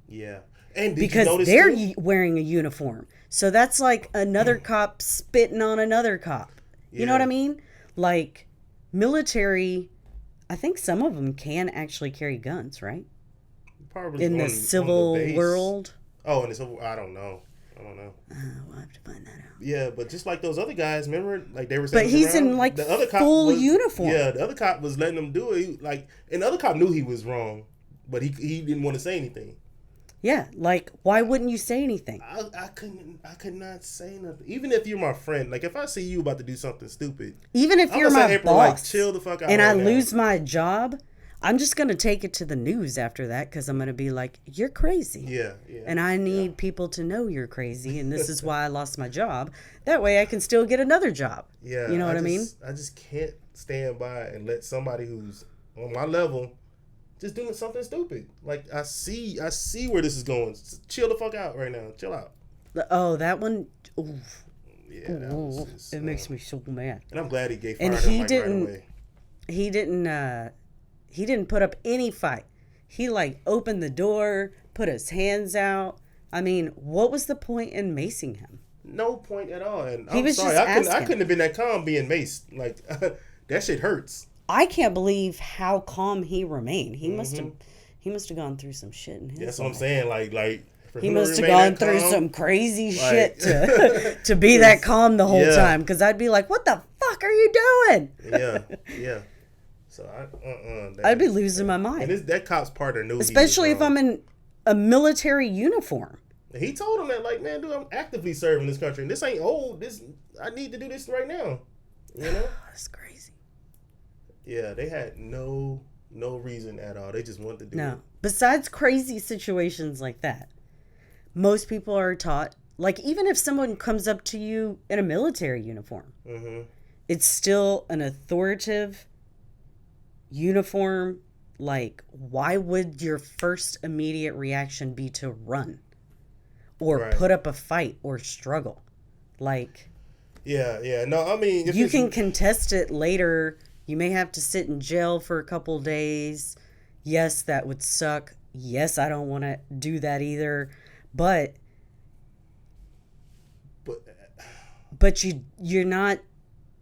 S1: Yeah. And
S2: Because they're wearing a uniform. So that's like another cop spitting on another cop. You know what I mean? Like, military, I think some of them can actually carry guns, right?
S1: Probably
S2: In the civil world.
S1: Oh, in the civil, I don't know.
S2: We'll have to find that out.
S1: Yeah, but just like those other guys, remember, like they were saying.
S2: But he's in like
S1: the other cop
S2: full
S1: was,
S2: uniform.
S1: Yeah, the other cop was letting him do it. And the other cop knew he was wrong, but he didn't want to say anything.
S2: Yeah, like why wouldn't you say anything?
S1: I could not say nothing. Even if you're my friend, like if I see you about to do something stupid,
S2: Even if
S1: I'm
S2: you're
S1: gonna say,
S2: my
S1: April,
S2: boss,
S1: like, chill the fuck out
S2: and
S1: right
S2: I
S1: now.
S2: lose my job, I'm just gonna take it to the news after that because I'm gonna be like, "You're crazy."
S1: Yeah.
S2: And I need people to know you're crazy, and this is why I lost my job. That way, I can still get another job.
S1: Yeah,
S2: You know what I mean?
S1: I just can't stand by and let somebody who's on my level just doing something stupid. Like I see where this is going. Just chill the fuck out right now. Chill out.
S2: Oh, that one. Oof.
S1: Yeah, that was just,
S2: It makes me so mad.
S1: And I'm glad he gave
S2: And
S1: fired him like right away.
S2: He didn't put up any fight. He like opened the door, put his hands out. I mean, what was the point in macing him?
S1: No point at all. And
S2: He
S1: I'm
S2: was
S1: sorry,
S2: just
S1: I
S2: asking.
S1: couldn't have been that calm being maced. Like that shit hurts.
S2: I can't believe how calm he remained. He must have gone through some shit in his
S1: That's what I'm
S2: life.
S1: saying. Like for
S2: He
S1: him to
S2: must have
S1: remain
S2: gone
S1: that
S2: through
S1: calm,
S2: some crazy
S1: like-
S2: shit to be that calm the whole
S1: Yeah.
S2: time. Because I'd be like, "What the fuck are you doing?"
S1: Yeah. So
S2: I'd be losing my
S1: And
S2: mind,
S1: that cop's partner knew.
S2: especially
S1: he
S2: if
S1: was wrong.
S2: I'm in a military uniform.
S1: And he told him that, like, man, dude, I'm actively serving this country. And this ain't old. I need to do this right now. You know?
S2: That's crazy.
S1: Yeah, they had no reason at all. They just wanted to do
S2: No.
S1: it.
S2: Besides crazy situations like that, most people are taught, like, even if someone comes up to you in a military uniform, it's still an authoritative uniform. Like, why would your first immediate reaction be to run or
S1: Right.
S2: put up a fight or struggle? Like,
S1: Yeah. No, I mean, if
S2: you
S1: it's-
S2: can contest it later. You may have to sit in jail for a couple days. Yes, that would suck. Yes, I don't want to do that either. But you're not.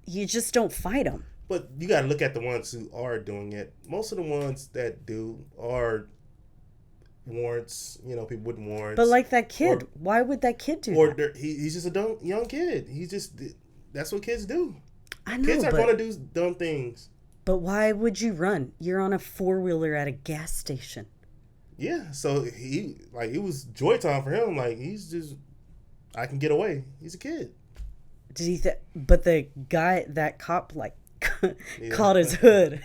S2: You just don't fight them.
S1: But you got to look at the ones who are doing it. Most of the ones that do are warrants. You know, people with warrants.
S2: But like that kid, why would that kid do
S1: Or
S2: that?
S1: he's just a young kid. That's what kids do.
S2: I know,
S1: Kids are
S2: but,
S1: going to do dumb things.
S2: but why would you run? You're on a 4-wheeler at a gas station.
S1: Yeah, so it was joy time for him. Like I can get away. He's a kid.
S2: Did he? But that cop, like, called his hood,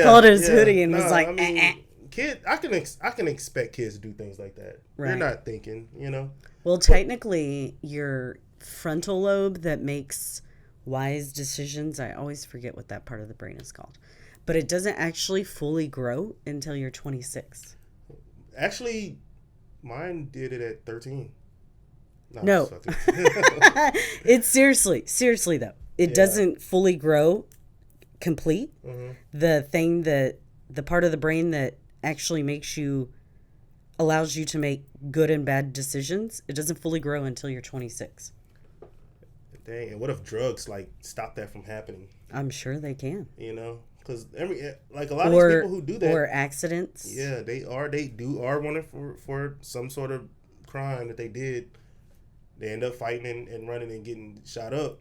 S2: called his hoodie, and was like,
S1: I mean, kid. I can expect kids to do things like that.
S2: Right.
S1: They're not thinking, you know.
S2: Well, technically, your frontal lobe that makes wise decisions, I always forget what that part of the brain is called, but it doesn't actually fully grow until you're 26.
S1: Actually, mine did it at 13.
S2: No. It's seriously though. It doesn't fully grow complete.
S1: Mm-hmm.
S2: The part of the brain that actually allows you to make good and bad decisions, it doesn't fully grow until you're 26.
S1: Dang, and what if drugs like stop that from happening?
S2: I'm sure they can.
S1: You know, because a lot of these people who do that,
S2: or accidents.
S1: yeah, they are wanted for some sort of crime that they did. They end up fighting and running and getting shot up.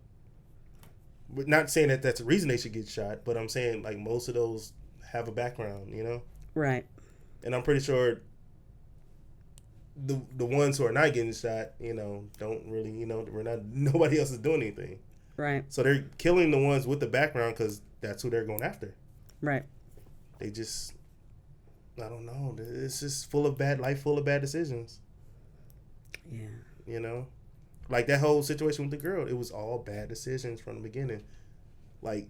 S1: But not saying that that's the reason they should get shot, but I'm saying like most of those have a background, you know.
S2: Right.
S1: And I'm pretty sure the ones who are not getting shot, don't really, we're not, nobody else is doing anything.
S2: Right.
S1: So they're killing the ones with the background because that's who they're going after.
S2: Right.
S1: They just, I don't know. It's just full of bad decisions.
S2: Yeah.
S1: Like that whole situation with the girl, it was all bad decisions from the beginning. Like,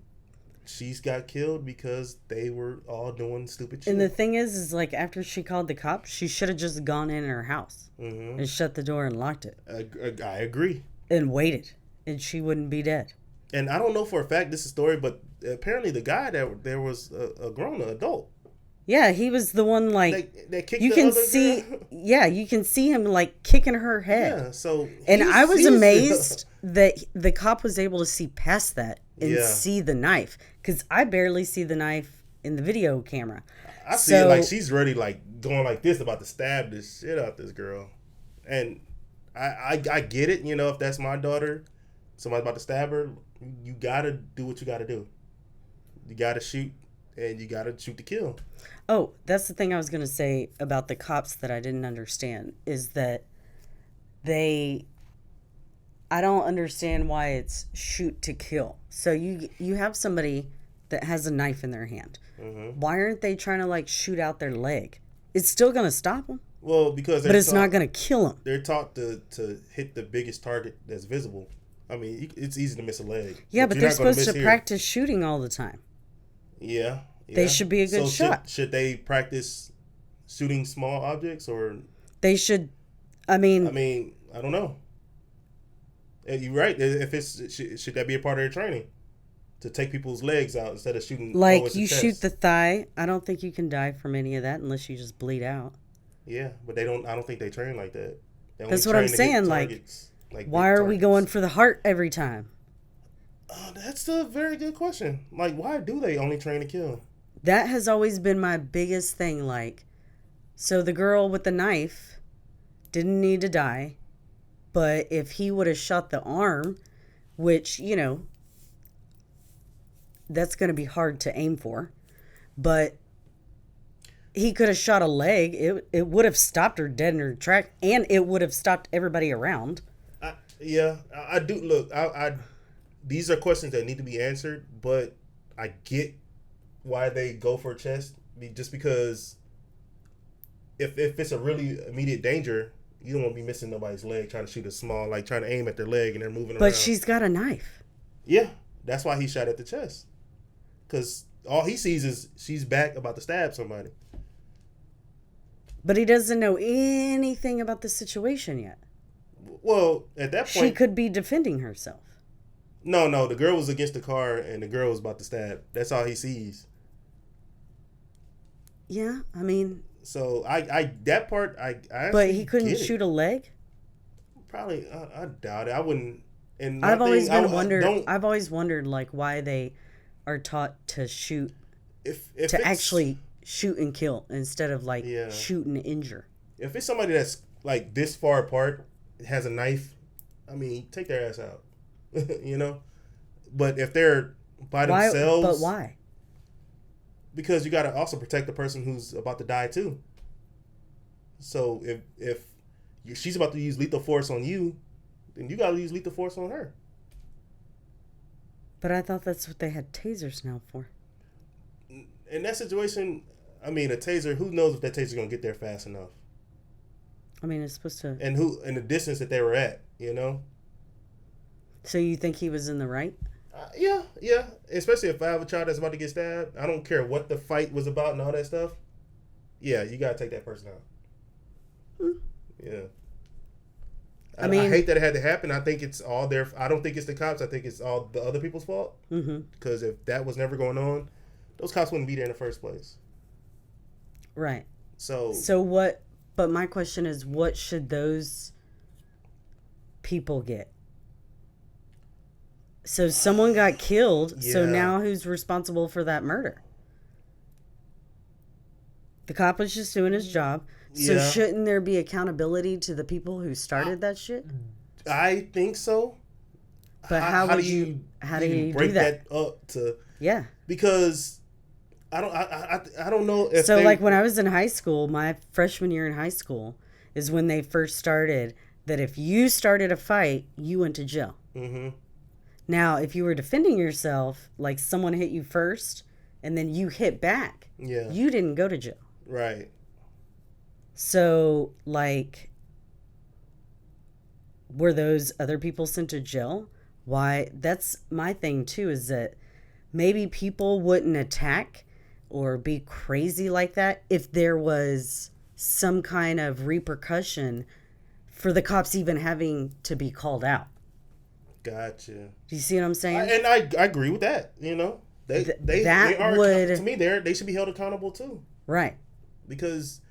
S1: she's got killed because they were all doing stupid shit.
S2: And the thing is like after she called the cops, she should have just gone in her house and shut the door and locked it.
S1: I agree.
S2: And waited, and she wouldn't be dead.
S1: And I don't know for a fact this is a story, but apparently the guy that there was a grown adult.
S2: Yeah, he was the one
S1: that kicked
S2: you
S1: the
S2: can
S1: other
S2: see.
S1: girl.
S2: Yeah, you can see him like kicking her head.
S1: Yeah, so
S2: and I was amazed that the cop was able to see past that and see the knife, because I barely see the knife in the video camera.
S1: I see it like she's ready, like going like this, about to stab the shit out this girl, and I get it. If that's my daughter, somebody's about to stab her, you gotta do what you gotta do. You gotta shoot, and you gotta shoot to kill.
S2: Oh, that's the thing I was going to say about the cops that I didn't understand, is that I don't understand why it's shoot to kill. So you have somebody that has a knife in their hand. Mm-hmm. Why aren't they trying to like shoot out their leg? It's still going to stop them.
S1: Well, because
S2: but it's not going to kill them.
S1: They're taught to hit the biggest target that's visible. I mean, it's easy to miss a leg.
S2: Yeah, but they're supposed to practice shooting all the time.
S1: Yeah.
S2: They should be a good shot.
S1: Should they practice shooting small objects, or
S2: they should? I mean,
S1: I don't know. You're right. If should that be a part of their training, to take people's legs out instead of shooting?
S2: Like you shoot the thigh. I don't think you can die from any of that unless you just bleed out.
S1: Yeah, but they don't. I don't think they train like that.
S2: That's what I'm saying. Like why are we going for the heart every time?
S1: That's a very good question. Like, why do they only train to kill?
S2: That has always been my biggest thing. Like, so the girl with the knife didn't need to die, but if he would have shot the arm, which, that's going to be hard to aim for, but he could have shot a leg. It would have stopped her dead in her track, and it would have stopped everybody around.
S1: I do. Look, these are questions that need to be answered, but I get why they go for a chest, just because if it's a really immediate danger, you don't want to be missing nobody's leg trying to shoot a small, like trying to aim at their leg and they're moving around.
S2: But she's got a knife.
S1: Yeah, that's why he shot at the chest, because all he sees is she's back about to stab somebody.
S2: But he doesn't know anything about the situation yet.
S1: Well, at that point,
S2: she could be defending herself.
S1: No, the girl was against the car and the girl was about to stab. That's all he sees.
S2: Yeah, I mean.
S1: So I that part I
S2: but he couldn't shoot a leg.
S1: Probably, I doubt it. I wouldn't. And
S2: I've always wondered like why they are taught to shoot, to actually shoot and kill instead of like shoot and injure.
S1: If it's somebody that's like this far apart, has a knife, I mean, take their ass out. But if they're by themselves,
S2: but why?
S1: Because you got to also protect the person who's about to die too. So if she's about to use lethal force on you, then you got to use lethal force on her.
S2: But I thought that's what they had tasers now for.
S1: In that situation, I mean, a taser, who knows if that taser's going to get there fast enough?
S2: I mean, it's supposed to.
S1: And in the distance that they were at,
S2: So you think he was in the right?
S1: Yeah. Especially if I have a child that's about to get stabbed. I don't care what the fight was about and all that stuff. Yeah, you got to take that person out. Yeah. I hate that it had to happen. I think it's all their. I don't think it's the cops. I think it's all the other people's fault. Because if that was never going on, those cops wouldn't be there in the first place.
S2: Right.
S1: So
S2: what? But my question is, what should those people get? So someone got killed. Yeah. So now who's responsible for that murder? The cop was just doing his job. So shouldn't there be accountability to the people who started that shit?
S1: I think so.
S2: But how do you break
S1: that up to?
S2: Yeah.
S1: Because I don't know if
S2: So, like, when I was in high school, my freshman year in high school is when they first started that if you started a fight, you went to jail.
S1: Mm-hmm.
S2: Now, if you were defending yourself, like someone hit you first and then you hit back, you didn't go to jail.
S1: Right.
S2: So, like, were those other people sent to jail? Why? That's my thing, too, is that maybe people wouldn't attack or be crazy like that if there was some kind of repercussion for the cops even having to be called out.
S1: Gotcha.
S2: Do you see what I'm saying?
S1: And I agree with that. You know, they are to me they should be held accountable too.
S2: Right.
S1: Because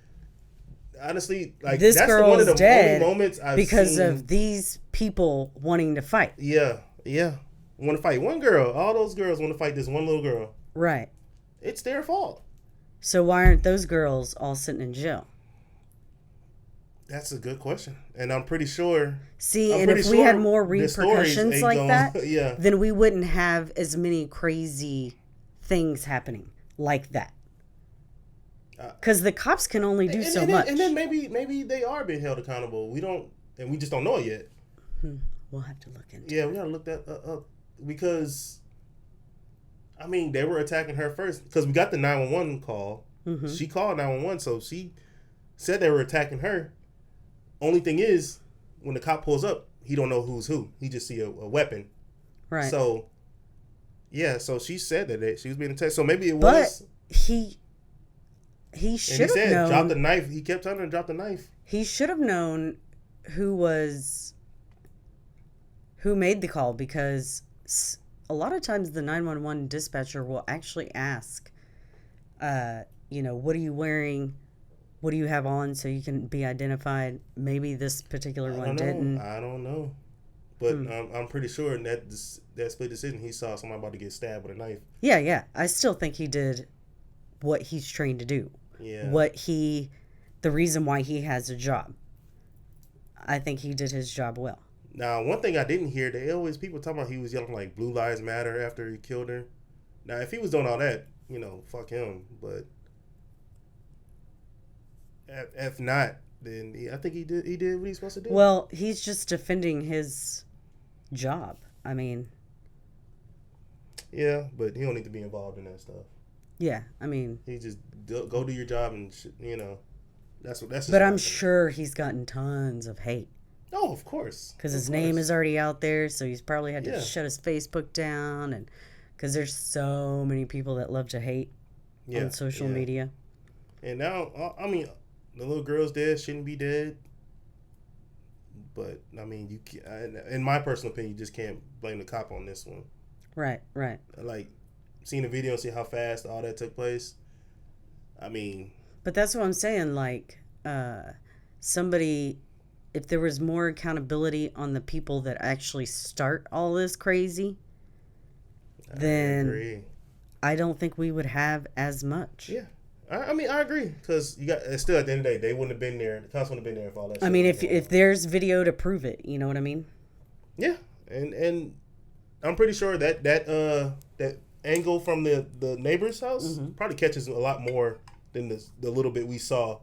S1: honestly, like
S2: this
S1: that's
S2: girl's
S1: one of the
S2: dead
S1: only moments I've
S2: because
S1: seen,
S2: of these people wanting to fight.
S1: Yeah. Want to fight one girl. All those girls want to fight this one little girl.
S2: Right.
S1: It's their fault.
S2: So why aren't those girls all sitting in jail?
S1: That's a good question, and I'm pretty sure.
S2: See, and if we had more repercussions like that, then we wouldn't have as many crazy things happening like that. Because the cops can only do so much.
S1: And then maybe they are being held accountable. We just don't know it yet.
S2: We'll have to look into.
S1: Yeah, we gotta look that up because, I mean, they were attacking her first because we got the 911 call. Mm-hmm. She called 911, so she said they were attacking her. Only thing is, when the cop pulls up, he don't know who's who. He just see a weapon.
S2: Right.
S1: So, yeah. So she said that she was being attacked. So maybe it was.
S2: But he should have known.
S1: Drop the knife. He kept telling her to drop the knife.
S2: He should have known who made the call, because a lot of times the 911 dispatcher will actually ask, what are you wearing? What do you have on so you can be identified? Maybe this particular one didn't.
S1: I don't know. But I'm pretty sure in that split decision, he saw somebody about to get stabbed with a knife.
S2: Yeah. I still think he did what he's trained to do.
S1: Yeah.
S2: The reason why he has a job. I think he did his job well.
S1: Now, one thing I didn't hear, people talking about he was yelling like Blue Lives Matter after he killed her. Now, if he was doing all that, fuck him. But if not, then I think he did what he's supposed to do.
S2: Well, he's just defending his job. I mean.
S1: Yeah, but he don't need to be involved in that stuff.
S2: Yeah, I mean.
S1: He just go do your job and that's.
S2: But I'm sure he's gotten tons of hate.
S1: Oh, of course.
S2: Because his name is already out there, so he's probably had to shut his Facebook down, and because there's so many people that love to hate on social media.
S1: And now, I mean, the little girl's dead, shouldn't be dead. But I mean, in my personal opinion, you just can't blame the cop on this one.
S2: Right.
S1: Like, seeing the video and see how fast all that took place. I mean.
S2: But that's what I'm saying. Like, if there was more accountability on the people that actually start all this crazy, then I don't think we would have as much.
S1: Yeah. I mean, I agree, because still at the end of the day, they wouldn't have been there. The cops wouldn't have been there for all that.
S2: I mean, if there's video to prove it, you know what I mean?
S1: Yeah, and I'm pretty sure that angle from the neighbor's house probably catches a lot more than the little bit we saw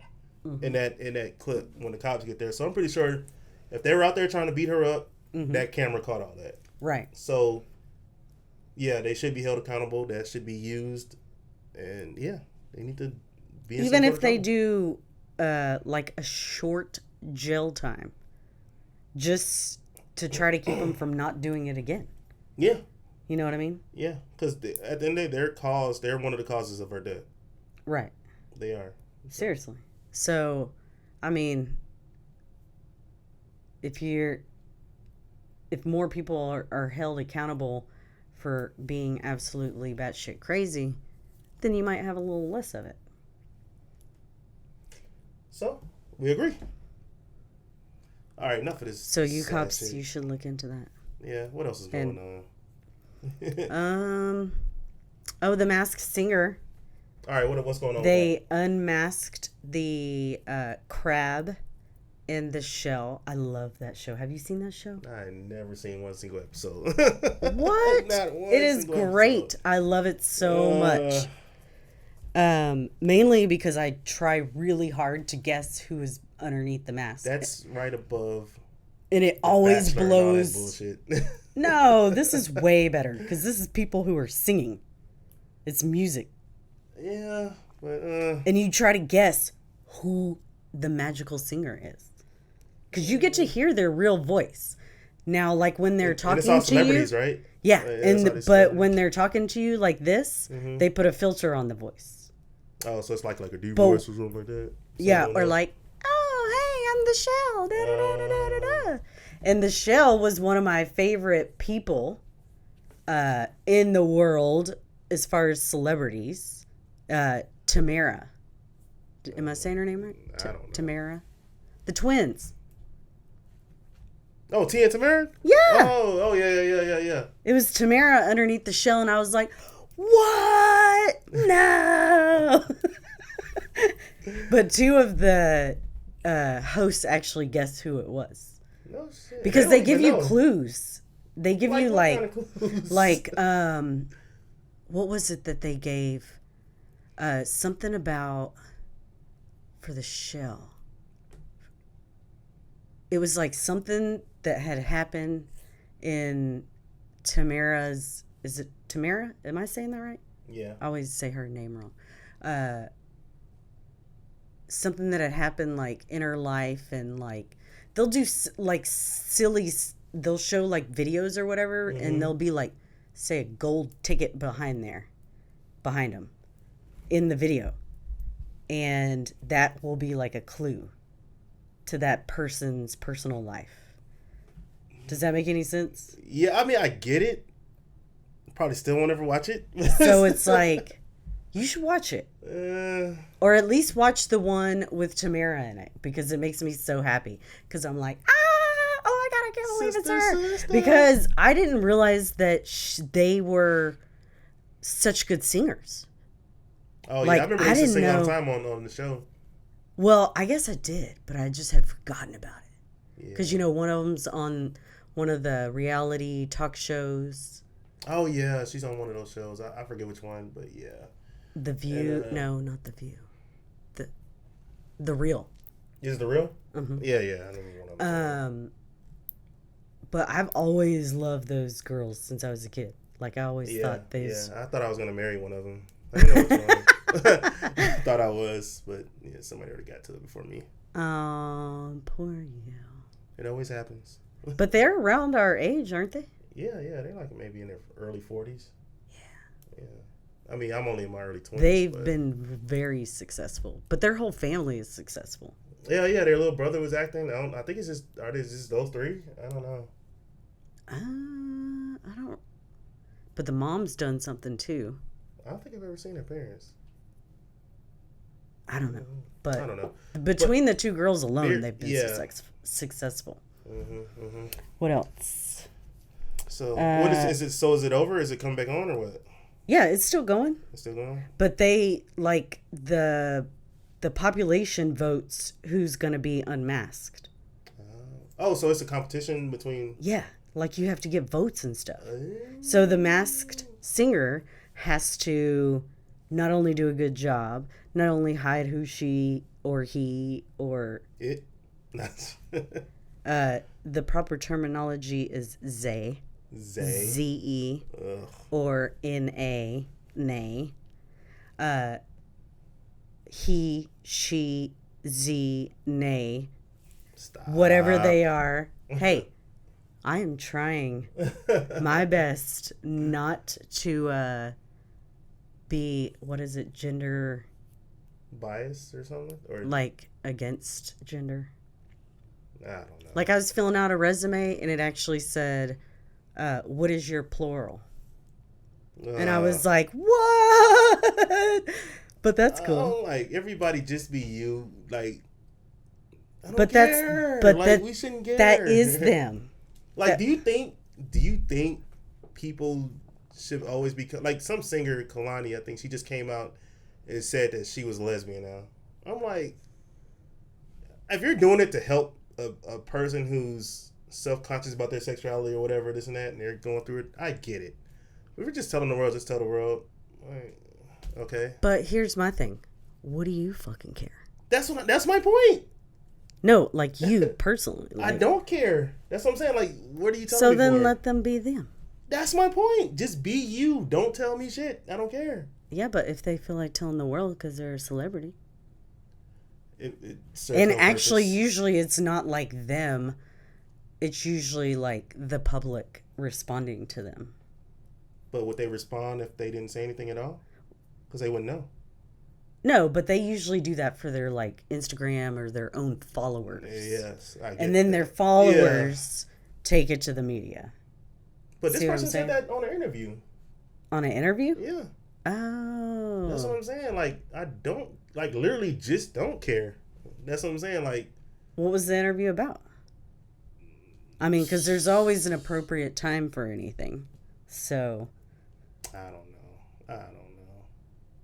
S1: in that clip when the cops get there. So I'm pretty sure if they were out there trying to beat her up, that camera caught all that.
S2: Right.
S1: So yeah, they should be held accountable. That should be used, and yeah. They need to be
S2: even if they do like a short jail time, just to try to keep them from not doing it again.
S1: Yeah.
S2: You know what I mean?
S1: Yeah, because at the end of the day, they're one of the causes of her death.
S2: Right.
S1: They are.
S2: Seriously. So, I mean, if more people are held accountable for being absolutely batshit crazy, then you might have a little less of it.
S1: So, we agree. All right, enough of this.
S2: So, you cops, shit. You should look into that.
S1: Yeah, what else is going
S2: on? The Masked Singer.
S1: All right, what's going on?
S2: They unmasked the crab in the shell. I love that show. Have you seen that show?
S1: I never seen one single episode.
S2: What? It is great. Episode. I love it so much. Mainly because I try really hard to guess who is underneath the mask.
S1: That's right above.
S2: And it always
S1: Bachelor and all that
S2: blows.
S1: bullshit.
S2: No, this is way better because this is people who are singing. It's music.
S1: Yeah, but
S2: And you try to guess who the magical singer is. Because you get to hear their real voice. Now, like when they're talking
S1: it's all
S2: to you.
S1: celebrities, right?
S2: Yeah,
S1: but
S2: when they're talking to you like this, they put a filter on the voice.
S1: Oh, so it's like a deep voice or something like that.
S2: Yeah, or like, oh, hey, I'm the Shell. Da, da, da, da, da, da. And the Shell was one of my favorite people in the world as far as celebrities. Tamara. Am I saying her name right?
S1: I don't know.
S2: Tamara. The twins.
S1: Oh, Tia and Tamara?
S2: Yeah.
S1: Oh, yeah.
S2: It was Tamara underneath the shell, and I was like, what? No. But two of the hosts actually guessed who it was.
S1: No shit.
S2: Because they give you clues. They give you
S1: what kind of clues?
S2: what was it that they gave? Something about for the shell. It was like something that had happened in Tamara's. Is it Tamara? Am I saying that right?
S1: Yeah.
S2: I always say her name wrong. Something that had happened like in her life, and like they'll do like silly. They'll show like videos or whatever, and they'll be like, say a gold ticket behind them, in the video, and that will be like a clue to that person's personal life. Does that make any sense?
S1: Yeah, I mean, I get it. Probably still won't ever watch it.
S2: So it's like, you should watch it. Or at least watch the one with Tamara in it, because it makes me so happy. Because I'm like, oh my God, I can't believe it's her.
S1: Sister.
S2: Because I didn't realize that they were such good singers.
S1: Oh,
S2: like,
S1: yeah, I remember they used to sing all the time on the show.
S2: Well, I guess I did, but I just had forgotten about it. Because, one of them's on one of the reality talk shows.
S1: Oh, yeah, she's on one of those shows. I forget which one, but yeah.
S2: The View. No, not The View. The Real.
S1: Is it The Real?
S2: Mm-hmm.
S1: Yeah, I know one of them.
S2: But I've always loved those girls since I was a kid. Like, I always thought they...
S1: Yeah, I thought I was going to marry one of them. I didn't know which one. Thought I was, but yeah, somebody already got to it before me.
S2: Oh, poor you.
S1: It always happens.
S2: But they're around our age, aren't they?
S1: Yeah, they're like maybe in their early 40s. Yeah. I mean, I'm only in my early 20s.
S2: They've been very successful, but their whole family is successful.
S1: Yeah, their little brother was acting. I think it's just, are they just those three? I don't know.
S2: I don't. But the mom's done something too.
S1: I don't think I've ever seen their parents.
S2: I don't know. But
S1: I don't know.
S2: Between the two girls alone, they've been successful. What else?
S1: So what is it? So is it over? Is it coming back on or what?
S2: Yeah, it's still going.
S1: It's still going.
S2: But they like the population votes who's going to be unmasked.
S1: Oh, so it's a competition between.
S2: Yeah, like you have to get votes and stuff. So the masked singer has to not only do a good job, not only hide who she or he or
S1: it.
S2: The proper terminology is they. Z-E or N-A, nay. He, she, Z, nay.
S1: Stop.
S2: Whatever they are. Hey, I am trying my best not to be, what is it, gender...
S1: biased or something? Or
S2: like, against gender.
S1: I don't know.
S2: Like, I was filling out a resume, and it actually said... what is your plural? And I was like, what? But that's cool.
S1: Like, everybody just be you. Like, I don't
S2: but
S1: care. We shouldn't care.
S2: That is them.
S1: Like, do you think people should always be like some singer, Kalani? I think she just came out and said that she was lesbian now. I'm like, if you're doing it to help a person who's self-conscious about their sexuality or whatever, this and that, and they're going through it, I get it. If we're just telling the world, just tell the world. Like, Okay.
S2: But here's my thing. What do you fucking care?
S1: That's my point.
S2: No, like you personally. Like,
S1: I don't care. That's what I'm saying. Like, what are you telling
S2: so
S1: me
S2: then
S1: for?
S2: let them be them.
S1: That's my point. Just be you. Don't tell me shit. I don't care.
S2: Yeah, but if they feel like telling the world because they're a celebrity.
S1: It
S2: And actually, usually it's not like them. It's usually like the public responding to them.
S1: But would they respond if they didn't say anything at all? Because they wouldn't know.
S2: No, but they usually do that for their like Instagram or their own followers.
S1: Yes, I get
S2: and then
S1: that.
S2: their followers take it to the media.
S1: But this
S2: See what
S1: person
S2: I'm
S1: said
S2: saying?
S1: that on an interview.
S2: On an interview?
S1: Yeah.
S2: Oh.
S1: That's what I'm saying. Like, I don't, like, literally just don't care. That's what I'm saying. Like,
S2: what was the interview about? I mean, because there's always an appropriate time for anything. So.
S1: I don't know.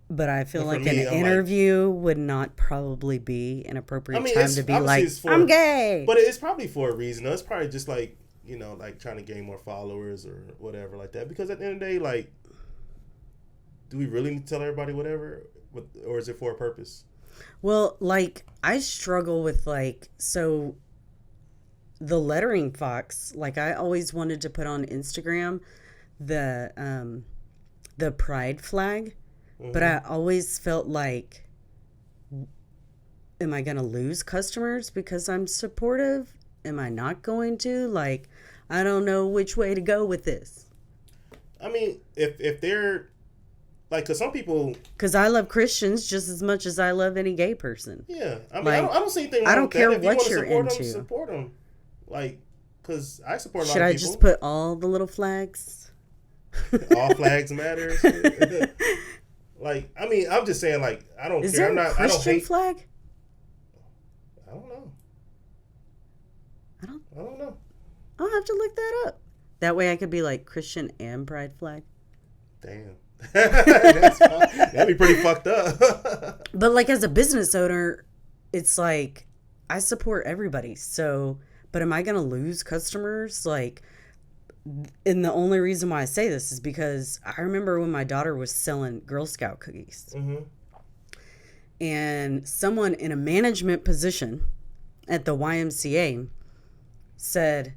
S2: But I feel
S1: But
S2: like
S1: for me,
S2: an
S1: I'm
S2: interview would not probably be an appropriate time to be like,
S1: for,
S2: I'm gay.
S1: But it's probably for a reason. It's probably just like, you know, like trying to gain more followers or whatever like that. Because at the end of the day, like, do we really need to tell everybody whatever? Or is it for a purpose?
S2: Well, like, I struggle with, like, so the lettering fox, like, I always wanted to put on Instagram the pride flag. But I always felt like, am I going to lose customers because I'm supportive? Am I not going to? Like, I don't know which way to go with this.
S1: I mean, if they're, like, because some people...
S2: Because I love Christians just as much as I love any gay person.
S1: Yeah. I mean,
S2: like,
S1: I don't see anything wrong
S2: I don't
S1: with
S2: care
S1: that. If
S2: what
S1: you
S2: you're
S1: want to
S2: into.
S1: support them. Like, because I support a lot
S2: Should
S1: of
S2: I
S1: people.
S2: just put all the little flags?
S1: All flags matter. Like, I mean, I'm just saying, like, I don't
S2: Is
S1: care.
S2: there a Christian flag?
S1: I don't know.
S2: I don't
S1: know.
S2: I'll have to look that up. That way I could be like Christian and pride flag.
S1: Damn. That'd be pretty fucked up.
S2: But like as a business owner, it's like I support everybody. So, but am I going to lose customers? Like, and the only reason why I say this is because I remember when my daughter was selling Girl Scout cookies. Mm-hmm. And someone in a management position at the YMCA said,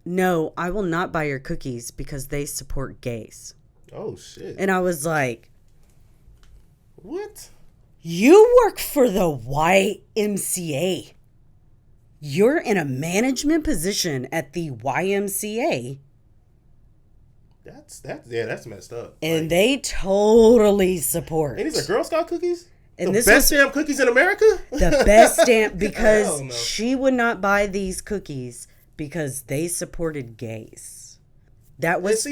S2: "No, I will not buy your cookies because they support gays."
S1: Oh, shit.
S2: And I was like,
S1: what?
S2: You work for the YMCA. You're in a management position at the YMCA.
S1: That's messed up.
S2: And like, they totally support.
S1: And these are Girl Scout cookies?
S2: And
S1: the best damn cookies in America?
S2: The best damn, because she would not buy these cookies because they supported gays. That was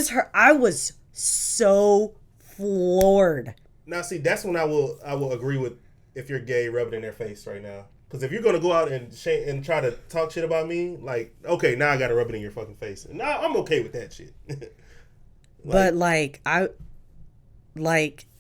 S2: her. I was so floored.
S1: Now, see, that's when I will agree with if you're gay, rub it in their face right now. Because if you're going to go out and try to talk shit about me, like, okay, now I got to rub it in your fucking face. And now I'm okay with that shit.
S2: But,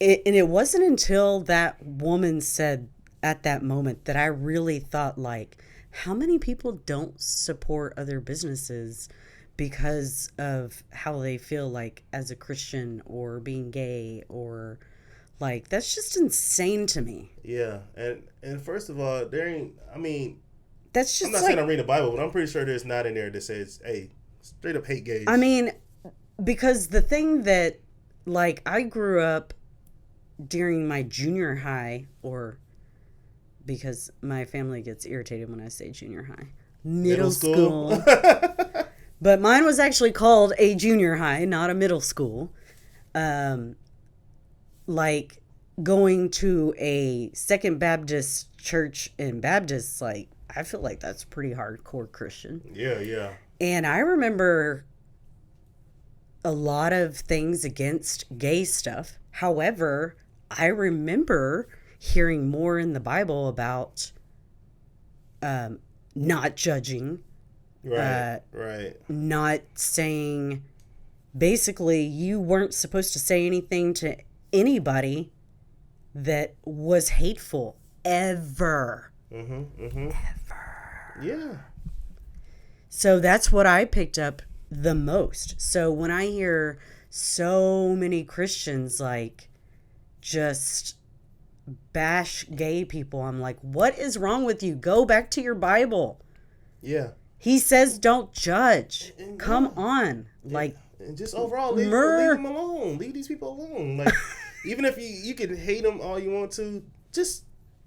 S2: it wasn't until that woman said at that moment that I really thought, like, how many people don't support other businesses because of how they feel, like, as a Christian or being gay or... Like, that's just insane to me.
S1: Yeah. And first of all, there ain't, I mean,
S2: that's just
S1: I'm not saying I'm reading the Bible, but I'm pretty sure there's not in there that says, hey, straight up hate gays.
S2: I mean, because the thing that, like, I grew up during my junior high, or because my family gets irritated when I say junior high. Middle school. But mine was actually called a junior high, not a middle school. Like going to a Second Baptist church in Baptist, like I feel like that's pretty hardcore Christian.
S1: Yeah.
S2: And I remember a lot of things against gay stuff. However, I remember hearing more in the Bible about not judging.
S1: Right.
S2: Not saying, basically, you weren't supposed to say anything to anybody that was hateful ever. Ever.
S1: Yeah.
S2: So that's what I picked up the most. So when I hear so many Christians like just bash gay people. I'm like, what is wrong with you? Go back to your Bible.
S1: Yeah.
S2: He says don't judge. Come on.
S1: Yeah.
S2: Like,
S1: and just overall, leave them alone. Leave these people alone. Like, even if you can hate them all you want to, just,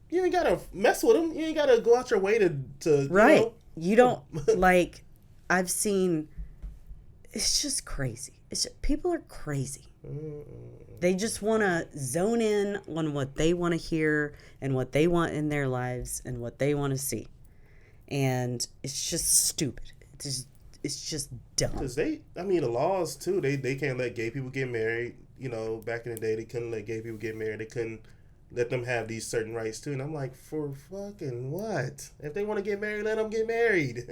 S1: you ain't got to mess with them. You ain't got to go out your way to
S2: right. You don't, like, I've seen, it's just crazy. People are crazy. They just want to zone in on what they want to hear and what they want in their lives and what they want to see. And it's just stupid. It's just dumb.
S1: Because the laws, too, they can't let gay people get married. You know, back in the day, they couldn't let gay people get married. They couldn't let them have these certain rights, too. And I'm like, for fucking what? If they want to get married, let them get married.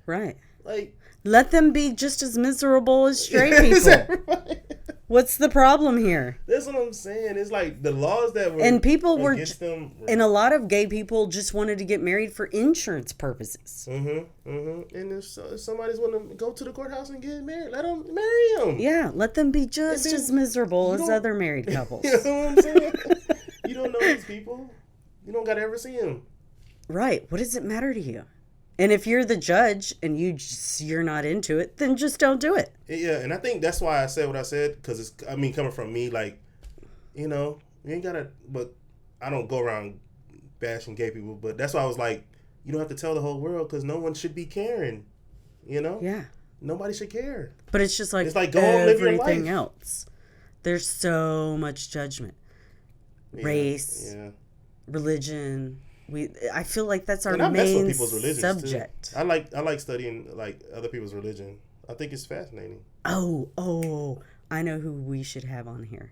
S2: Right.
S1: Like,
S2: let them be just as miserable as straight people. Right? What's the problem here?
S1: That's what I'm saying. It's like the laws that were
S2: and people were
S1: against them.
S2: And a lot of gay people just wanted to get married for insurance purposes.
S1: And if somebody's want to go to the courthouse and get married, let them marry them.
S2: Yeah, let them be just as miserable as other married couples.
S1: You know what I'm saying? You don't know these people. You don't got to ever see them.
S2: Right. What does it matter to you? And if you're the judge and you're not into it, then just don't do it.
S1: Yeah, and I think that's why I said what I said, because it's, coming from me, like, you ain't got to, but I don't go around bashing gay people, but that's why I was like, you don't have to tell the whole world, because no one should be caring, Yeah. Nobody should care.
S2: But it's just like,
S1: go and live your life.
S2: Everything else. There's so much judgment.
S1: Yeah,
S2: race, religion. I feel like that's our
S1: main
S2: main
S1: people's
S2: subject.
S1: Too. I like studying like other people's religion. I think it's fascinating.
S2: Oh, I know who we should have on here.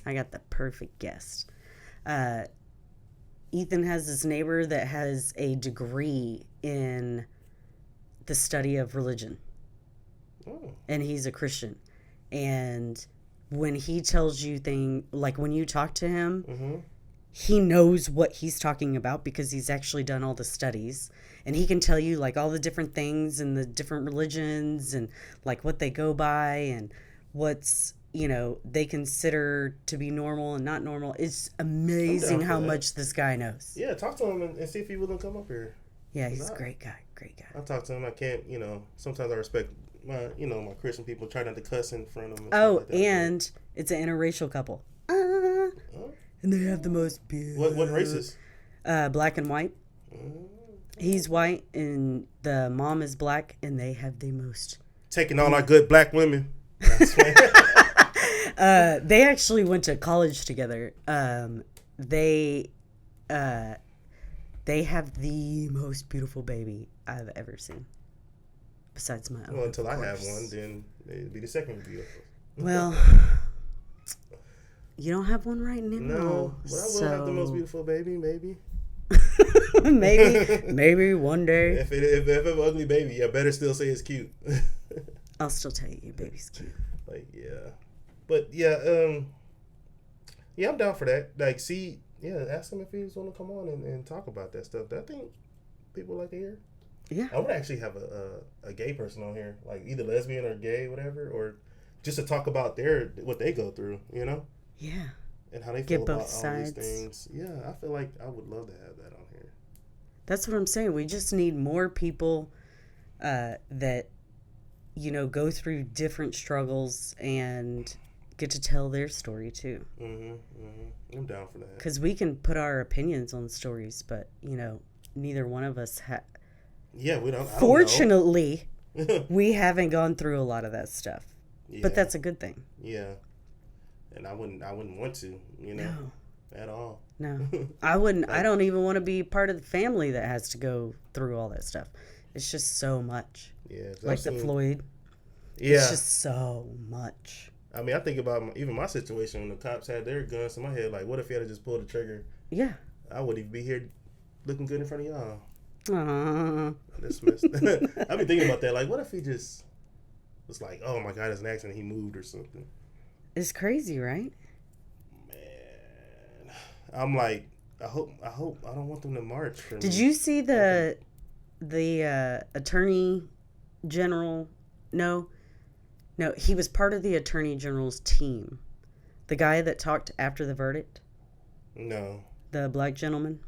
S2: I got the perfect guest. Ethan has this neighbor that has a degree in the study of religion. And he's a Christian. And when he tells you like when you talk to him, he knows what he's talking about because he's actually done all the studies, and he can tell you like all the different things and the different religions and like what they go by and what's, they consider to be normal and not normal. It's amazing how much this guy knows.
S1: Yeah, talk to him and see if he will come up here.
S2: Yeah, he's a great guy.
S1: I'll talk to him. I can't, sometimes I respect my Christian people, try not to cuss in front of them.
S2: And it's an interracial couple. And they have the most beautiful...
S1: What races?
S2: Black and white. He's white and the mom is black, and they have the most...
S1: Taking all our good black women.
S2: They actually went to college together. They have the most beautiful baby I've ever seen. Besides my own.
S1: Well, until I have one, then it'd be the second beautiful.
S2: Well... You don't have one right now.
S1: No, but I will have the most beautiful baby, maybe.
S2: maybe one day.
S1: If an ugly baby, I better still say it's cute.
S2: I'll still tell you your baby's cute.
S1: Like, yeah. But, yeah, I'm down for that. Like, ask him if he was want to come on and talk about that stuff. I think people like to hear.
S2: Yeah.
S1: I would actually have a gay person on here, like either lesbian or gay, whatever, or just to talk about what they go through,
S2: Yeah.
S1: And how they feel about all these things. Yeah, I feel like I would love to have that on here.
S2: That's what I'm saying. We just need more people that, go through different struggles and get to tell their story too.
S1: I'm down for that.
S2: Because we can put our opinions on stories, but, neither one of us have.
S1: Yeah, we don't.
S2: Fortunately, we haven't gone through a lot of that stuff. Yeah. But that's a good thing.
S1: Yeah. And I wouldn't want to,
S2: no.
S1: At all.
S2: No, I wouldn't. I don't even want to be part of the family that has to go through all that stuff. It's just so much.
S1: Yeah.
S2: Like the Floyd.
S1: Yeah.
S2: It's just so much.
S1: I mean, I think about even my situation when the cops had their guns in my head. Like, what if he had just pulled the trigger?
S2: Yeah.
S1: I wouldn't even be here looking good in front of y'all.
S2: That's
S1: messed. I've been thinking about that. Like, what if he just was like, oh my God, it's an accident. He moved or something.
S2: It's crazy, right?
S1: Man, I'm like, I hope I don't want them to march.
S2: Did you see the attorney general? No, No, he was part of the Attorney General's team. The guy that talked after the verdict,
S1: No.
S2: the black gentleman.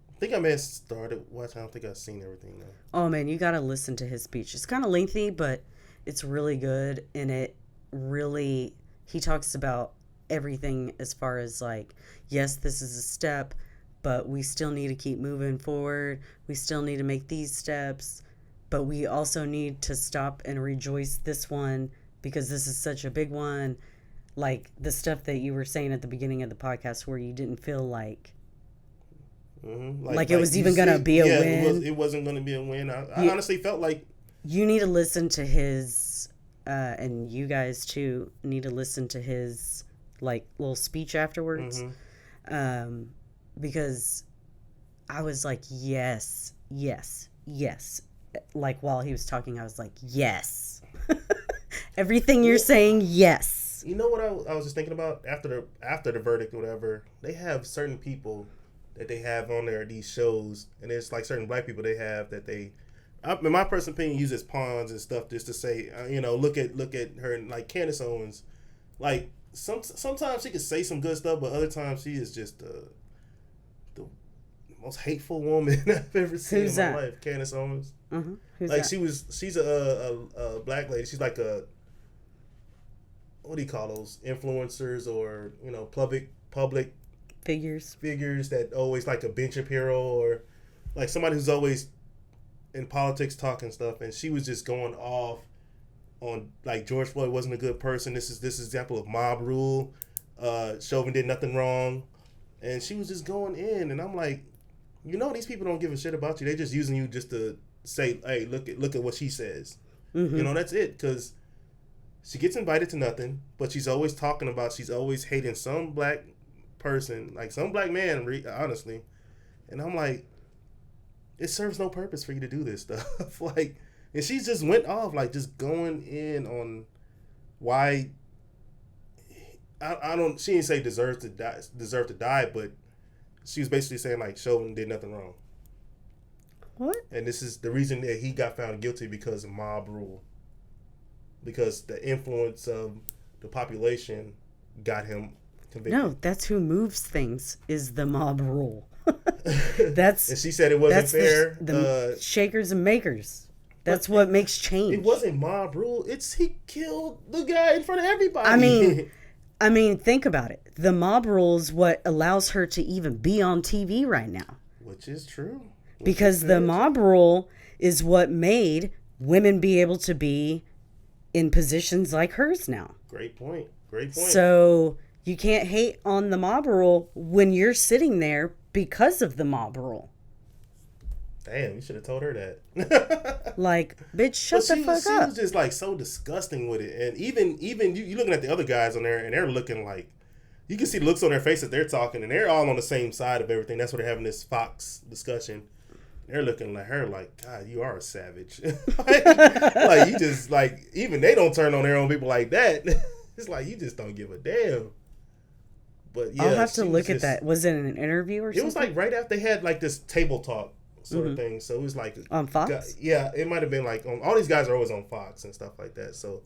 S1: I think I may have started watching. I don't think I've seen everything though.
S2: Oh man, you got to listen to his speech. It's kind of lengthy, but it's really good. And it really, he talks about everything as far as like, yes, this is a step, but we still need to keep moving forward. We still need to make these steps, but we also need to stop and rejoice this one because this is such a big one. Like the stuff that you were saying at the beginning of the podcast where you didn't feel like like it was even going to be a win.
S1: It wasn't going to be a win. I honestly felt like...
S2: You need to listen to his, and you guys too need to listen to his like little speech afterwards. Because I was like, yes, yes, yes. Like while he was talking, I was like, yes. Everything you're saying, yes.
S1: You know what I was just thinking about after the verdict or whatever? They have certain people that they have on there, these shows, and it's like certain black people they have that they, in my personal opinion, use as pawns and stuff just to say, look at her, and like Candace Owens. Like, sometimes she could say some good stuff, but other times she is just the most hateful woman I've ever seen in my life. Candace Owens.
S2: Mm-hmm. Who's
S1: like
S2: that?
S1: She's a black lady. She's like a, what do you call those influencers or public figures that always like a Ben Shapiro or like somebody who's always in politics talking stuff, and she was just going off on like George Floyd wasn't a good person. This is example of mob rule. Chauvin did nothing wrong, and she was just going in, and I'm like, these people don't give a shit about you. They just using you just to say, hey, look at what she says.
S2: Mm-hmm.
S1: That's it, because she gets invited to nothing, but she's always hating some black person, like some black man, honestly. And I'm like, it serves no purpose for you to do this stuff. Like, and she just went off, like, just going in on why. She didn't say deserve to die, but she was basically saying like Chauvin did nothing wrong.
S2: What?
S1: And this is the reason that he got found guilty, because of mob rule. Because the influence of the population got him convicted.
S2: No, that's who moves things, is the mob rule. That's
S1: and she said it wasn't fair.
S2: The shakers and makers. That's what makes change.
S1: It wasn't mob rule. He killed the guy in front of everybody.
S2: I mean, think about it. The mob rule is what allows her to even be on TV right now.
S1: Which is true.
S2: Because the mob rule is what made women be able to be in positions like hers now.
S1: Great point.
S2: So you can't hate on the mob rule when you're sitting there because of the mob rule.
S1: Damn, you should have told her that.
S2: Like, bitch, shut the fuck up.
S1: She was just like so disgusting with it. And even you looking at the other guys on there, and they're looking like, you can see the looks on their face that they're talking, and they're all on the same side of everything. That's why they're having this Fox discussion. They're looking at her like, God, you are a savage. like you just like, even they don't turn on their own people like that. It's like, you just don't give a damn. But yeah,
S2: I'll have to look at that. Was it an interview or something?
S1: It was like right after they had like this table talk sort of thing. So it was like
S2: on Fox.
S1: Yeah, it might have been like on, all these guys are always on Fox and stuff like that. So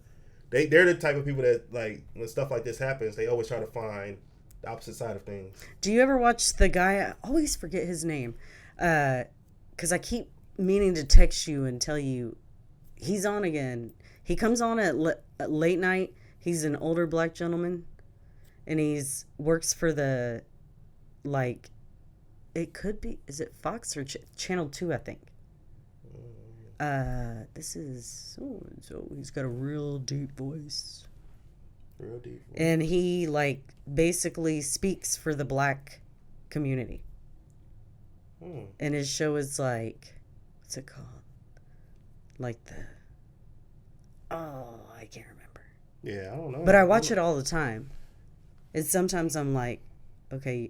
S1: they're the type of people that, like, when stuff like this happens, they always try to find the opposite side of things.
S2: Do you ever watch the guy? I always forget his name, because I keep meaning to text you and tell you he's on again. He comes on at late night. He's an older black gentleman, and he's works for the, like, it could be, is it Fox or Channel 2, I think. This is so he's got a real deep voice. And he, like, basically speaks for the black community. And his show is like, what's it called? Like I can't remember.
S1: Yeah, I don't know.
S2: But I watch it all the time. And sometimes I'm like, okay,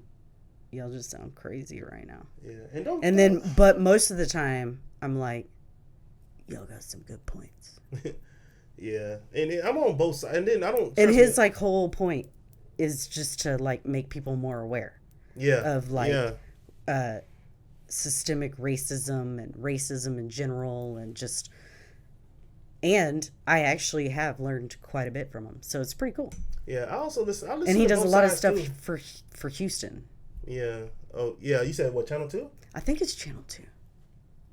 S2: y'all just sound crazy right now.
S1: Yeah.
S2: But most of the time, I'm like, y'all got some good points.
S1: Yeah. And I'm on both sides. And then I don't...
S2: And his, like, whole point is just to, like, make people more aware.
S1: Yeah.
S2: Of, like, systemic racism and racism in general, and just And I actually have learned quite a bit from him, so it's pretty cool.
S1: Yeah, I also listen. I listen.
S2: And he
S1: to
S2: does a
S1: both
S2: lot of
S1: sides,
S2: stuff
S1: too.
S2: for Houston.
S1: Yeah. Oh, yeah. You said what, Channel 2?
S2: I think it's Channel 2.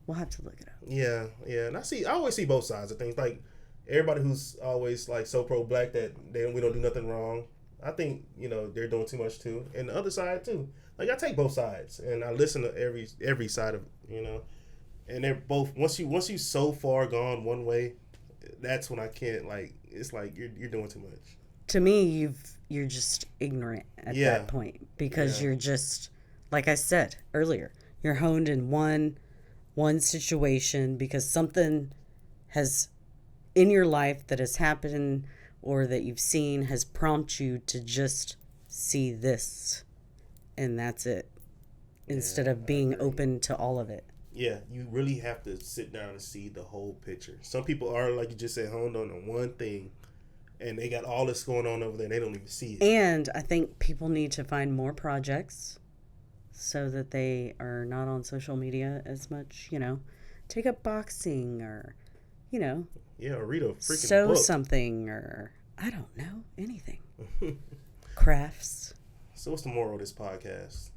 S2: We'll have to look it up.
S1: Yeah, yeah. And I always see both sides of things. Like everybody who's always like so pro black that we don't do nothing wrong. I think they're doing too much too, and the other side too. Like I take both sides, and I listen to every side of and they're both once you so far gone one way, that's when I can't like. It's like you're doing too much.
S2: To me, you're just ignorant at
S1: Yeah.
S2: that point because
S1: Yeah.
S2: you're just, like I said earlier, you're honed in one situation because something has in your life that has happened or that you've seen has prompted you to just see this, and that's it, instead of being open to all of it.
S1: Yeah, you really have to sit down and see the whole picture. Some people are, like you just said, honed on one thing, and they got all this going on over there, and they don't even see it.
S2: And I think people need to find more projects so that they are not on social media as much, take up boxing or,
S1: Yeah, or read a freaking
S2: sew
S1: book.
S2: something or, I don't know, anything. Crafts.
S1: So what's the moral of this podcast?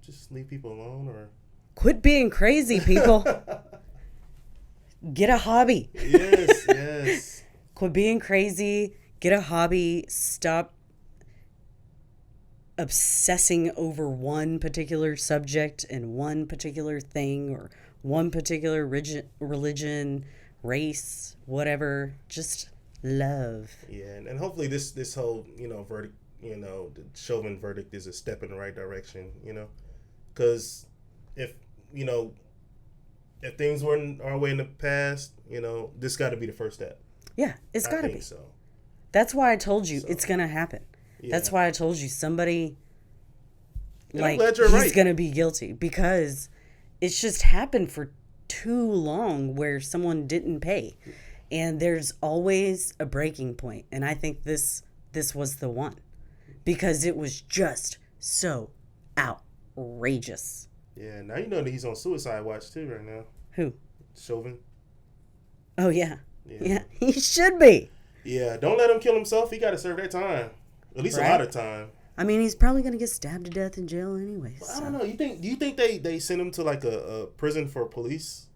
S1: Just leave people alone, or
S2: Quit being crazy, people. Get a hobby.
S1: yes.
S2: Quit being crazy. Get a hobby. Stop obsessing over one particular subject and one particular thing or one particular religion, race, whatever. Just love.
S1: Yeah, and hopefully this whole verdict, the Chauvin verdict is a step in the right direction. Because if things weren't our way in the past, this got to be the first step.
S2: Yeah, it's got to be.
S1: So.
S2: That's why I told you it's going to happen.
S1: Yeah.
S2: That's why I told you somebody,
S1: I'm glad you're
S2: he's
S1: right.
S2: going to be guilty because it's just happened for too long where someone didn't pay. And there's always a breaking point. And I think this was the one because it was just so outrageous.
S1: Yeah, now you know that he's on suicide watch too right now.
S2: Who?
S1: Chauvin.
S2: Oh, yeah. Yeah, he should be.
S1: Yeah, don't let him kill himself. He got to serve that time. At least a lot of time.
S2: I mean, he's probably going to get stabbed to death in jail anyway.
S1: Well, I don't know. Do you think they sent him to like a prison for police?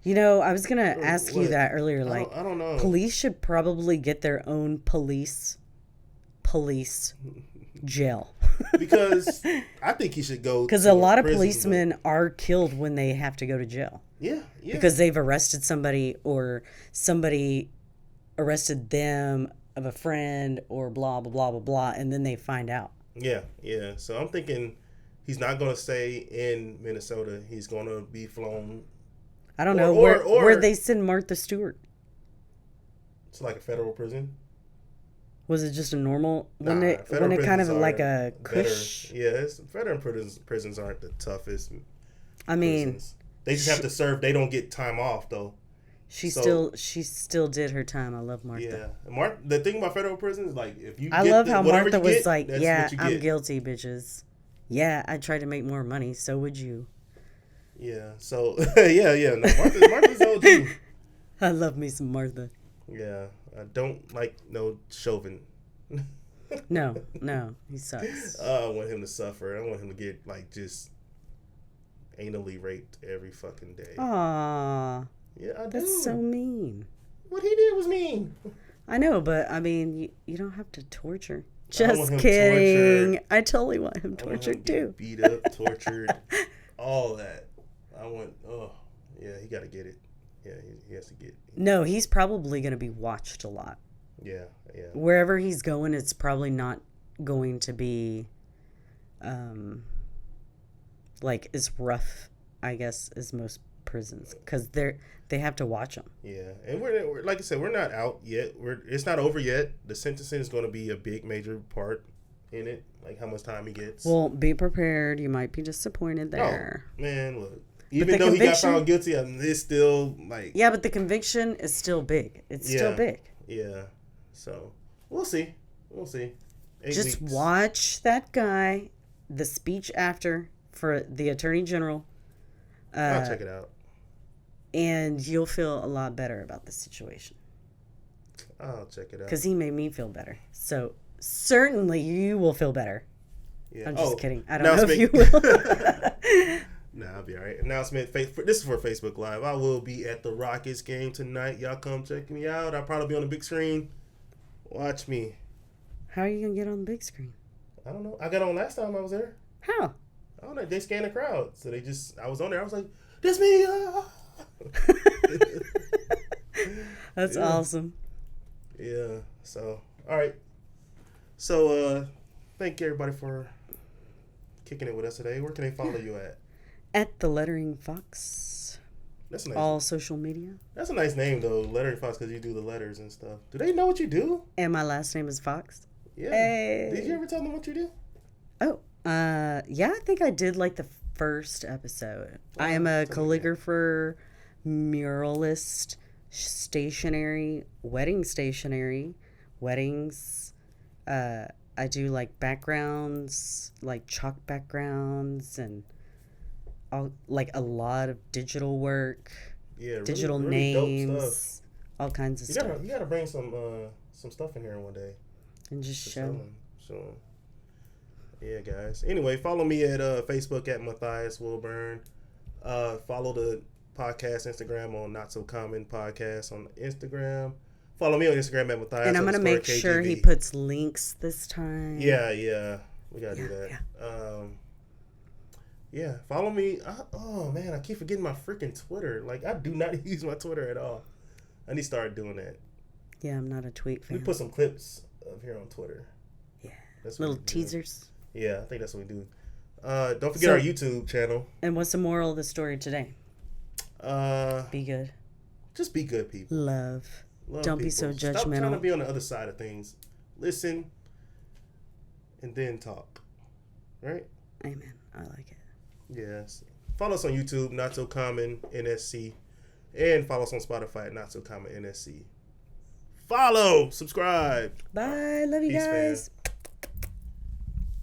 S2: I was going to ask you that earlier. Like,
S1: I don't know.
S2: Police should probably get their own police jail.
S1: Because I think he should go.
S2: Because a lot of policemen are killed when they have to go to jail.
S1: Yeah.
S2: Because they've arrested somebody or somebody arrested them of a friend or blah, blah, blah, blah, blah, and then they find out.
S1: Yeah. So I'm thinking he's not going to stay in Minnesota. He's going to be flown.
S2: I don't know. Where they send Martha Stewart?
S1: It's like a federal prison.
S2: Was it just a normal? When it
S1: federal
S2: kind of
S1: prisons
S2: like
S1: are
S2: a cush?
S1: better. Yeah, federal prisons aren't the toughest.
S2: I mean,
S1: prisons. They just have to serve. They don't get time off though.
S2: She still did her time. I love Martha.
S1: Yeah, the thing about federal prisons is like if you.
S2: I love how Martha was
S1: get,
S2: like, "Yeah, I'm
S1: get.
S2: guilty, bitches. Yeah, I tried to make more money. So would you."
S1: Yeah. So yeah. No, Martha's old too.
S2: I love me some Martha.
S1: Yeah, I don't like no Chauvin.
S2: No, he sucks.
S1: I want him to suffer. I want him to get like just anally raped every fucking day.
S2: Aww.
S1: Yeah, I do.
S2: That's so mean.
S1: What he did was mean.
S2: I know, but I mean, you don't have to torture. Just kidding. I totally want him tortured too.
S1: Beat up, tortured, all that. Yeah, he got to get it. Yeah, he has to get it.
S2: No, he's probably going to be watched a lot.
S1: Yeah.
S2: Wherever he's going, it's probably not going to be like as rough, I guess, as most prisons because they have to watch them.
S1: Yeah, and we're like I said, we're not out yet. It's not over yet. The sentencing is going to be a big major part in it, like how much time he gets.
S2: Well, be prepared. You might be disappointed there.
S1: Oh, man, look. Even though he got found guilty, it's still like...
S2: Yeah, but the conviction is still big. It's still big.
S1: Yeah. So, we'll see. 8
S2: Just
S1: weeks.
S2: watch that guy, the speech after for the Attorney General.
S1: I'll check it out.
S2: And you'll feel a lot better about the situation.
S1: I'll check it out.
S2: Because he made me feel better. So certainly you will feel better.
S1: Yeah.
S2: I'm just kidding. I don't know if you will.
S1: Nah, I'll be all right. Announcement. This is for Facebook Live. I will be at the Rockets game tonight. Y'all come check me out. I'll probably be on the big screen. Watch me.
S2: How are you going to get on the big screen?
S1: I don't know. I got on last time I was there.
S2: How?
S1: I don't know. They scanned the crowd. So I was on there. I was like, that's me.
S2: That's awesome.
S1: Yeah. So, all right. So, thank you everybody for kicking it with us today. Where can they follow you at?
S2: At the Lettering Fox.
S1: That's a nice.
S2: All social media.
S1: That's a nice name though, Lettering Fox, because you do the letters and stuff. Do they know what you do?
S2: And my last name is Fox.
S1: Yeah.
S2: Hey.
S1: Did you ever tell them what you do?
S2: Oh, yeah. I think I did like the first episode. I am a calligrapher, muralist, weddings. I do like backgrounds, like chalk backgrounds, and like a lot of digital work.
S1: Yeah,
S2: digital
S1: really
S2: names,
S1: dope stuff.
S2: all kinds of stuff.
S1: You gotta bring some stuff in here one day
S2: and just show.
S1: So, yeah, guys. Anyway, follow me at Facebook at Matthias Wilburn. Follow the podcast Instagram on Not So Common Podcast on Instagram. Follow me on Instagram at Matthias.
S2: And I'm gonna make
S1: KGB.
S2: sure he puts links this time.
S1: Yeah, we gotta do that. Yeah, follow me. Oh man, I keep forgetting my freaking Twitter. Like I do not use my Twitter at all. I need to start doing that.
S2: Yeah, I'm not a tweet fan.
S1: We put some clips of here on Twitter.
S2: Yeah, that's little teasers.
S1: Yeah, I think that's what we do. Don't forget our YouTube channel.
S2: And what's the moral of the story today? Be good.
S1: Just be good, people.
S2: Love Don't be so judgmental.
S1: Stop trying to be on the other side of things. Listen, and then talk. Right?
S2: Amen. I like it.
S1: Yes. Follow us on YouTube, Not So Common NSC, and follow us on Spotify at Not So Common NSC. Follow, subscribe.
S2: Bye. Love you guys.
S1: Fam.